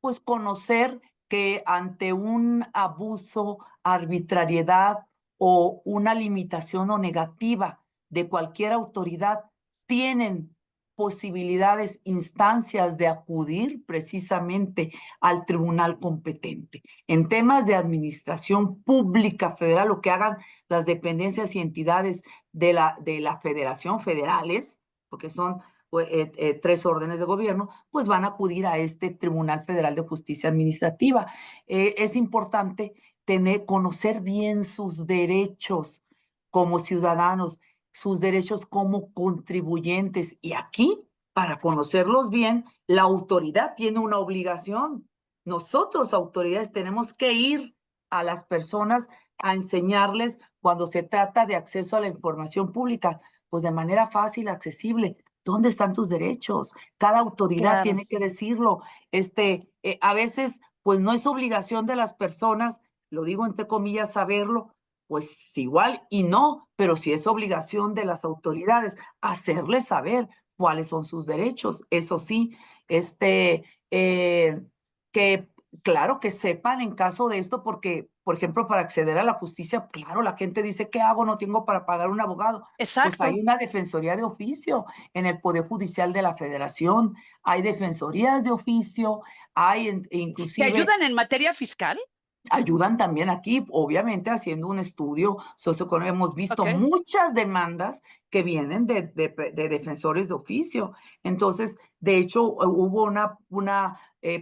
Pues conocer que ante un abuso, arbitrariedad o una limitación o negativa de cualquier autoridad, tienen posibilidades, instancias de acudir precisamente al tribunal competente. En temas de administración pública federal, lo que hagan las dependencias y entidades de la federación federales, porque son pues, 3 órdenes de gobierno, pues van a acudir a este Tribunal Federal de Justicia Administrativa. Es importante conocer bien sus derechos como ciudadanos, sus derechos como contribuyentes. Y aquí para conocerlos bien, la autoridad tiene una obligación. Nosotros, autoridades, tenemos que ir a las personas a enseñarles cuando se trata de acceso a la información pública, pues de manera fácil, accesible. ¿Dónde están tus derechos? Cada autoridad Claro, tiene que decirlo. A veces, pues no es obligación de las personas, lo digo entre comillas, saberlo, pues igual y no, pero sí es obligación de las autoridades hacerles saber cuáles son sus derechos. Eso sí, este, que claro que sepan en caso de esto, porque, por ejemplo, para acceder a la justicia, claro, la gente dice, ¿qué hago? No tengo para pagar un abogado. Pues hay exacto. una defensoría de oficio en el Poder Judicial de la Federación, hay defensorías de oficio, hay ¿Te inclusive ayudan en materia fiscal? ayudan también aquí, obviamente, haciendo un estudio socioeconómico. Hemos visto Okey, muchas demandas que vienen de defensores de oficio. Entonces, de hecho, hubo una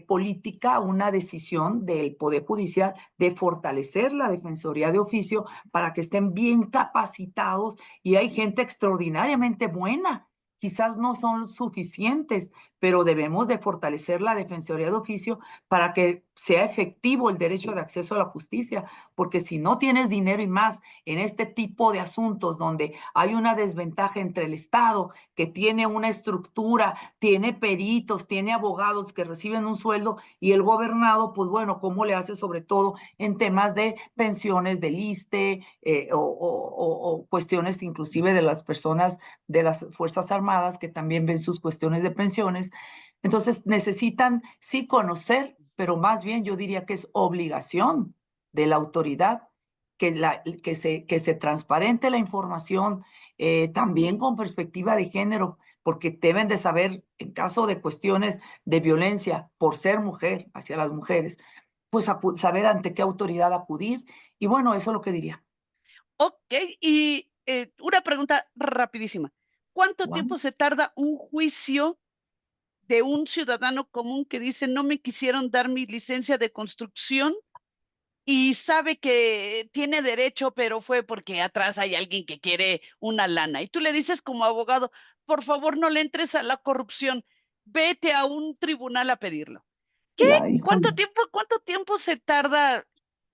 política, una decisión del Poder Judicial de fortalecer la defensoría de oficio para que estén bien capacitados y hay gente extraordinariamente buena. Quizás no son suficientes, pero debemos de fortalecer la defensoría de oficio para que sea efectivo el derecho de acceso a la justicia, porque si no tienes dinero y más en este tipo de asuntos donde hay una desventaja entre el Estado, que tiene una estructura, tiene peritos, tiene abogados que reciben un sueldo y el gobernado, pues bueno, ¿cómo le hace sobre todo en temas de pensiones del ISSSTE o cuestiones inclusive de las personas de las Fuerzas Armadas que también ven sus cuestiones de pensiones? Entonces necesitan sí conocer, pero más bien yo diría que es obligación de la autoridad que se transparente la información, también con perspectiva de género, porque deben de saber en caso de cuestiones de violencia por ser mujer hacia las mujeres, pues saber ante qué autoridad acudir. Y bueno, eso es lo que diría. okey. Y, una pregunta rapidísima, ¿cuánto Juan. tiempo se tarda un juicio de un ciudadano común que dice: "No me quisieron dar mi licencia de construcción", y sabe que tiene derecho, pero fue porque atrás hay alguien que quiere una lana? Y tú le dices como abogado: "Por favor, no le entres a la corrupción, vete a un tribunal a pedirlo". ¿Qué? Ya, híjole. Cuánto tiempo se tarda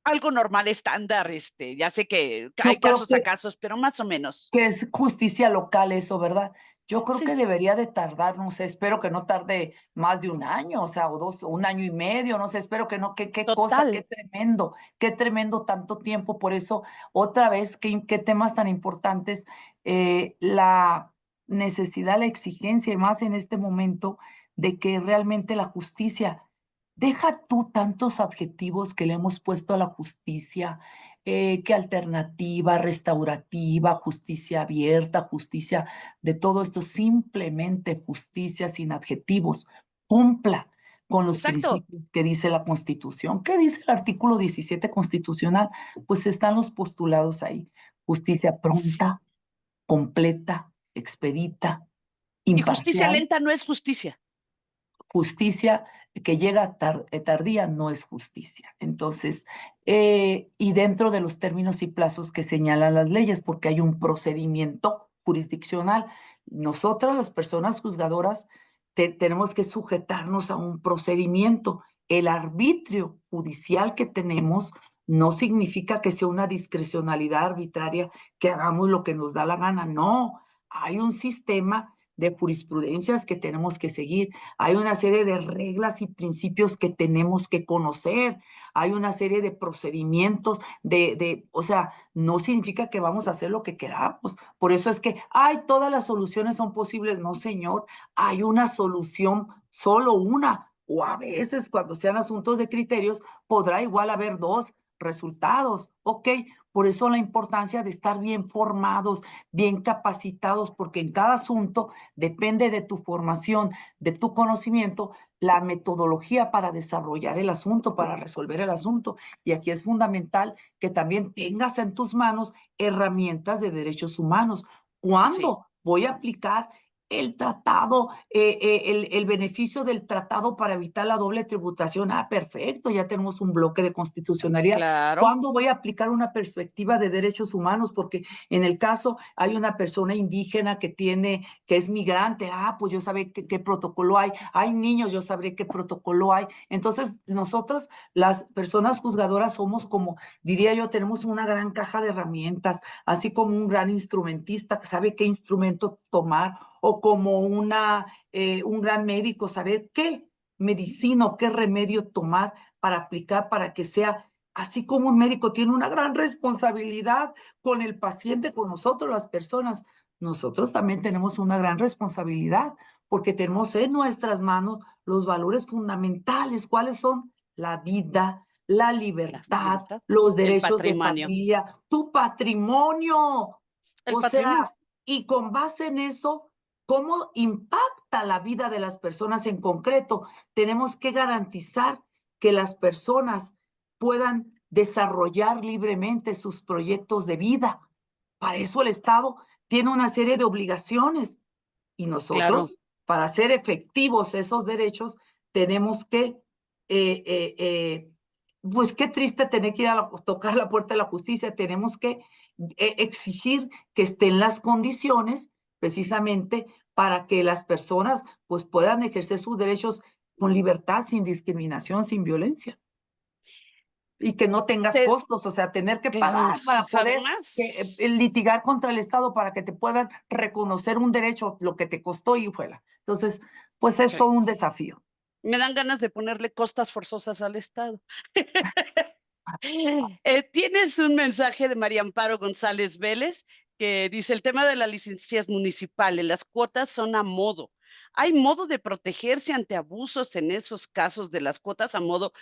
algo normal, estándar? Ya sé que hay Yo creo casos a casos, pero más o menos. que es justicia local eso, ¿verdad? Yo creo que Sí, debería de tardar, no sé, espero que no tarde más de un año, o sea, o 2, un año y medio, no sé, espero que no, qué cosa, total. qué tremendo tanto tiempo. Por eso, otra vez, qué temas tan importantes, la necesidad, la exigencia, y más en este momento, de que realmente la justicia, deja tú tantos adjetivos que le hemos puesto a la justicia, que alternativa, restaurativa, justicia abierta, justicia de todo esto, simplemente justicia sin adjetivos, cumpla con los Exacto. principios que dice la Constitución. ¿Qué dice el artículo 17 constitucional? Pues están los postulados ahí. Justicia Sí. pronta, completa, expedita, Y justicia imparcial. lenta no es justicia. Justicia que llega tardía no es justicia. Entonces, y dentro de los términos y plazos que señalan las leyes, porque hay un procedimiento jurisdiccional. Nosotras, las personas juzgadoras, tenemos que sujetarnos a un procedimiento. El arbitrio judicial que tenemos no significa que sea una discrecionalidad arbitraria, que hagamos lo que nos da la gana. No, hay un sistema de jurisprudencias que tenemos que seguir, hay una serie de reglas y principios que tenemos que conocer, hay una serie de procedimientos o sea, no significa que vamos a hacer lo que queramos. Por eso es que, ay, todas las soluciones son posibles. No, señor, hay una solución, solo una, o a veces cuando sean asuntos de criterios, podrá igual haber dos resultados, ¿ok? Por eso la importancia de estar bien formados, bien capacitados, porque en cada asunto depende de tu formación, de tu conocimiento, la metodología para desarrollar el asunto, para resolver el asunto. Y aquí es fundamental que también tengas en tus manos herramientas de derechos humanos. Sí. ¿Cuándo voy a aplicar el tratado, el beneficio del tratado para evitar la doble tributación. Ah, perfecto, ya tenemos un bloque de constitucionalidad. Claro, ¿Cuándo voy a aplicar una perspectiva de derechos humanos? Porque en el caso hay una persona indígena que es migrante. Ah, pues yo sabré qué protocolo hay. Hay niños, yo sabré qué protocolo hay. Entonces, nosotros, las personas juzgadoras, somos como, diría yo, tenemos una gran caja de herramientas, así como un gran instrumentista que sabe qué instrumento tomar, o como un gran médico, saber qué medicina o qué remedio tomar para aplicar para que sea, así como un médico tiene una gran responsabilidad con el paciente, con nosotros las personas, nosotros también tenemos una gran responsabilidad porque tenemos en nuestras manos los valores fundamentales. ¿Cuáles son? La vida, la la libertad, libertad, los el derechos de patrimonio, familia, tu patrimonio. el O patrimonio. sea, y con base en eso, ¿cómo impacta la vida de las personas en concreto? Tenemos que garantizar que las personas puedan desarrollar libremente sus proyectos de vida. Para eso el Estado tiene una serie de obligaciones y Claro, nosotros, para hacer efectivos esos derechos, tenemos que, pues qué triste tener que ir a tocar la puerta de la justicia, tenemos que exigir que estén las condiciones precisamente para que las personas pues puedan ejercer sus derechos con libertad, sin discriminación, sin violencia. Y que no tengas te costos, o sea, tener que claro, pagar para poder además, litigar contra el Estado para que te puedan reconocer un derecho, lo que te costó y fuera. Entonces, pues es sí, todo un desafío. me dan ganas de ponerle costas forzosas al Estado. Tienes un mensaje de María Amparo González Vélez que dice: el tema de las licencias municipales, las cuotas son a modo. ¿Hay modo de protegerse ante abusos en esos casos de las cuotas a modo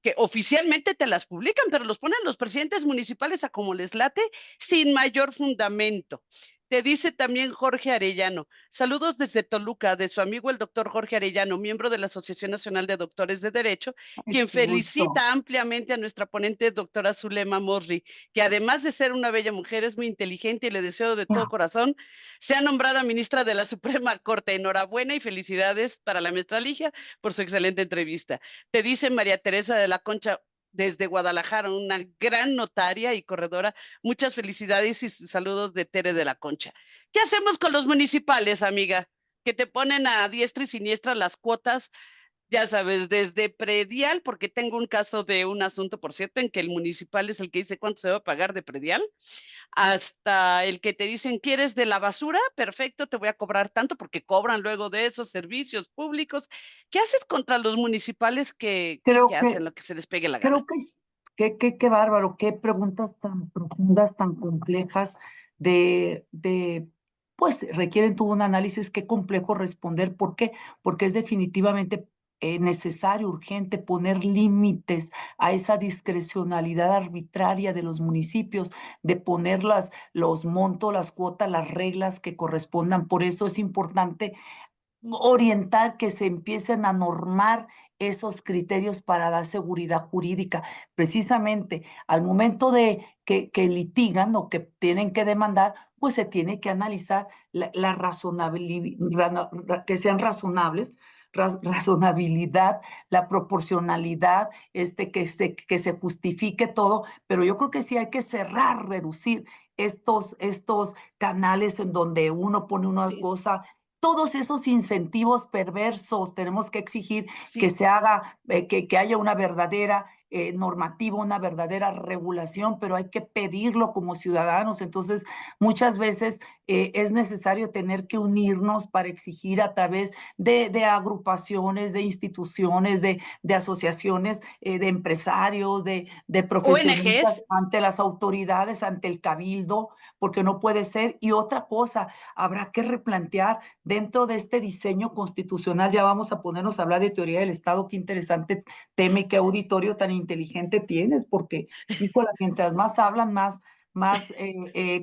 que oficialmente te las publican, pero los ponen los presidentes municipales a como les late sin mayor fundamento? Te dice también Jorge Arellano: saludos desde Toluca, de su amigo el doctor Jorge Arellano, miembro de la Asociación Nacional de Doctores de Derecho, Ay, quien qué gusto. felicita ampliamente a nuestra ponente doctora Zulema Morri, que además de ser una bella mujer, es muy inteligente y le deseo de todo corazón sea nombrada ministra de la Suprema Corte. Enhorabuena y felicidades para la maestra Ligia por su excelente entrevista. Te dice María Teresa de la Concha desde Guadalajara, una gran notaria y corredora. Muchas felicidades y saludos de Tere de la Concha. ¿Qué hacemos con los municipales, amiga? Que te ponen a diestra y siniestra las cuotas, ya sabes, desde predial, porque tengo un caso de un asunto, por cierto, en que el municipal es el que dice cuánto se va a pagar de predial, hasta el que te dicen, ¿quieres de la basura? Perfecto, te voy a cobrar tanto, porque cobran luego de esos servicios públicos. ¿Qué haces contra los municipales que Creo hacen que, lo que se les pegue la gana? creo que es, qué bárbaro, qué preguntas tan profundas, tan complejas pues requieren todo un análisis, qué complejo responder. ¿Por qué? Porque es definitivamente necesario, urgente poner límites a esa discrecionalidad arbitraria de los municipios, de poner los montos, las cuotas, las reglas que correspondan. Por eso es importante orientar que se empiecen a normar esos criterios para dar seguridad jurídica. Precisamente al momento de que litigan o que tienen que demandar, pues se tiene que analizar la razonabilidad, que sean razonables, razonabilidad, la proporcionalidad, que se justifique todo, pero yo creo que sí hay que cerrar, reducir estos canales en donde uno pone una Sí, cosa, todos esos incentivos perversos. Tenemos que exigir que sí. se haga, que haya una verdadera normativa, una verdadera regulación, pero hay que pedirlo como ciudadanos. Entonces, muchas veces es necesario tener que unirnos para exigir a través de agrupaciones, de instituciones, de asociaciones, de empresarios, de profesionistas ONGs, ante las autoridades, ante el cabildo, porque no puede ser. Y otra cosa, habrá que replantear dentro de este diseño constitucional. Ya vamos a ponernos a hablar de teoría del Estado. Qué interesante tema y qué auditorio tan inteligente tienes, porque, híjole, mientras más hablan, más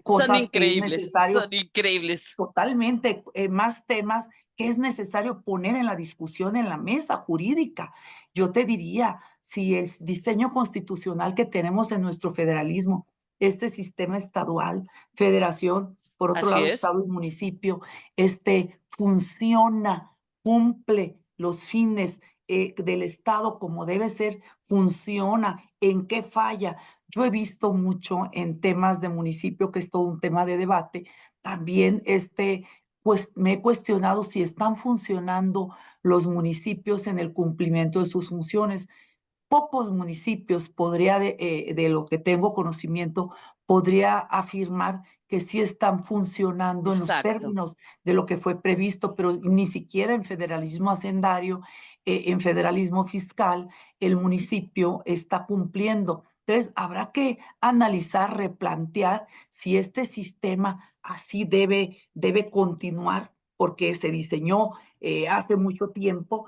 cosas que es son necesario, increíbles. totalmente, más temas que es necesario poner en la discusión en la mesa jurídica. Yo te diría, si el diseño constitucional que tenemos en nuestro federalismo, este sistema estadual, federación, por otro Así lado, es, Estado y municipio, funciona, cumple los fines del Estado como debe ser, funciona, ¿en qué falla? Yo he visto mucho en temas de municipio, que es todo un tema de debate, también pues me he cuestionado si están funcionando los municipios en el cumplimiento de sus funciones. Pocos municipios de lo que tengo conocimiento, podría afirmar que sí están funcionando en los exacto, términos de lo que fue previsto, pero ni siquiera en federalismo hacendario, en federalismo fiscal, el municipio está cumpliendo. Entonces, habrá que analizar, replantear si este sistema así debe continuar, porque se diseñó hace mucho tiempo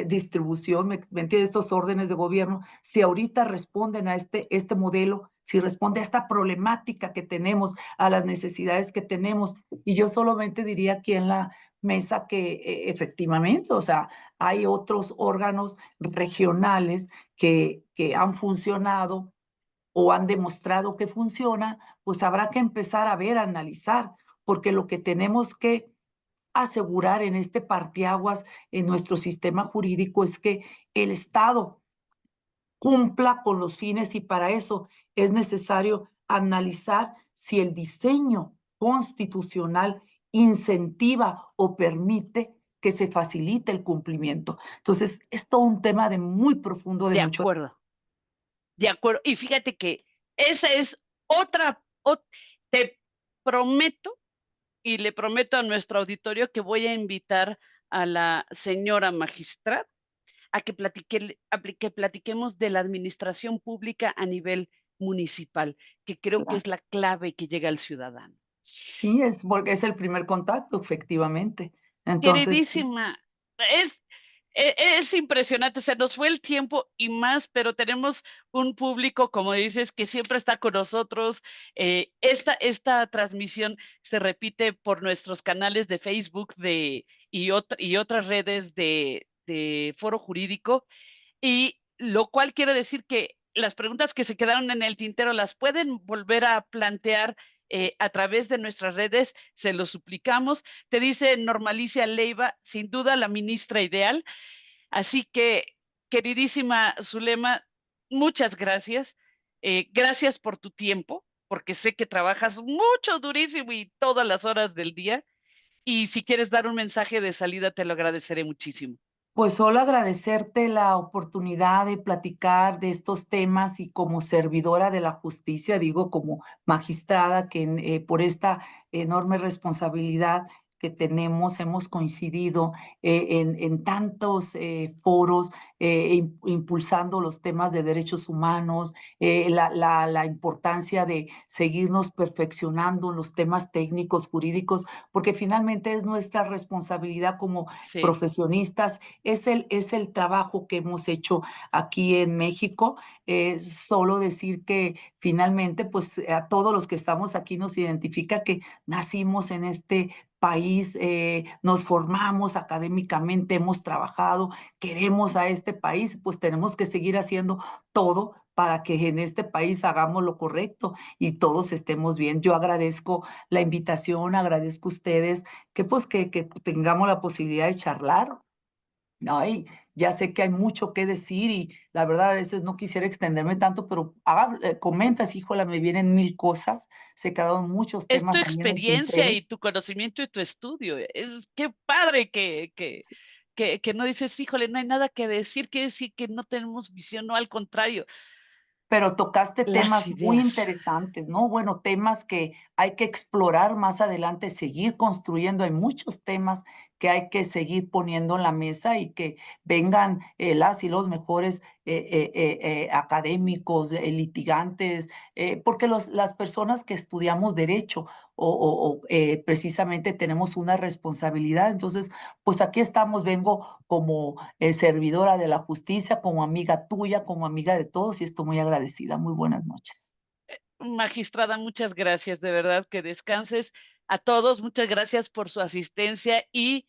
distribución, ¿me entiendes? Estos órdenes de gobierno, si ahorita responden a este modelo, si responde a esta problemática que tenemos, a las necesidades que tenemos. Y yo solamente diría aquí en la mesa que efectivamente, o sea, hay otros órganos regionales que han funcionado o han demostrado que funcionan, pues habrá que empezar a ver, a analizar, porque lo que tenemos que asegurar en este parteaguas en nuestro sistema jurídico es que el Estado cumpla con los fines y para eso es necesario analizar si el diseño constitucional incentiva o permite que se facilite el cumplimiento. Entonces, es todo un tema de muy profundo, de de mucho. acuerdo, de acuerdo. Y fíjate que esa es otra, te prometo y le prometo a nuestro auditorio que voy a invitar a la señora magistrada a que que platiquemos de la administración pública a nivel municipal, que creo que es la clave que llega al ciudadano. Sí, es porque es el primer contacto, efectivamente. Entonces, sí. Queridísima, es es impresionante, se nos fue el tiempo y más, pero tenemos un público, como dices, que siempre está con nosotros. Esta transmisión se repite por nuestros canales de Facebook y otras redes de Foro Jurídico, y lo cual quiere decir que las preguntas que se quedaron en el tintero las pueden volver a plantear a través de nuestras redes, se lo suplicamos. Te dice Normalicia Leiva, sin duda la ministra ideal. Así que, queridísima Zulema, muchas gracias. Gracias por tu tiempo, porque sé que trabajas mucho, durísimo y todas las horas del día. Y si quieres dar un mensaje de salida, te lo agradeceré muchísimo. Pues solo agradecerte la oportunidad de platicar de estos temas y como servidora de la justicia, digo, como magistrada, que por esta enorme responsabilidad que tenemos, hemos coincidido en tantos foros, impulsando los temas de derechos humanos, la importancia de seguirnos perfeccionando en los temas técnicos, jurídicos, porque finalmente es nuestra responsabilidad como Sí, profesionistas, es el trabajo que hemos hecho aquí en México. Solo decir que finalmente, pues a todos los que estamos aquí nos identifica que nacimos en este país, nos formamos académicamente, hemos trabajado, queremos a este país, pues tenemos que seguir haciendo todo para que en este país hagamos lo correcto y todos estemos bien. Yo agradezco la invitación, agradezco a ustedes que pues que tengamos la posibilidad de charlar. Ay, ya sé que hay mucho que decir y la verdad a veces no quisiera extenderme tanto, pero comentas, híjola, me vienen mil cosas, se quedaron muchos es tu temas ahí en el experiencia tintero, y tu conocimiento y tu estudio. Es qué padre que no dices, híjole, no hay nada que decir, quiere decir que no tenemos visión, no, al contrario, pero tocaste las temas muy ideas. interesantes, ¿no? Bueno, temas que hay que explorar más adelante, seguir construyendo. Hay muchos temas que hay que seguir poniendo en la mesa y que vengan las y los mejores académicos, litigantes, porque las personas que estudiamos derecho precisamente tenemos una responsabilidad. Entonces, pues aquí estamos, vengo como servidora de la justicia, como amiga tuya, como amiga de todos y estoy muy agradecida. Muy buenas noches. Magistrada, muchas gracias, de verdad que descanses. A todos, muchas gracias por su asistencia y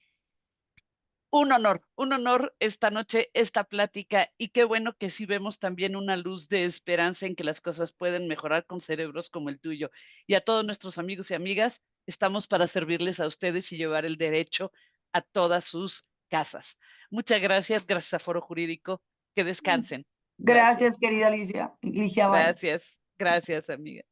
un honor esta noche, esta plática, y qué bueno que sí vemos también una luz de esperanza en que las cosas pueden mejorar con cerebros como el tuyo. Y a todos nuestros amigos y amigas, estamos para servirles a ustedes y llevar el derecho a todas sus casas. Muchas gracias, gracias a Foro Jurídico. Que descansen. Gracias, Gracias, querida Alicia. Ligia, bye. gracias, gracias, amiga.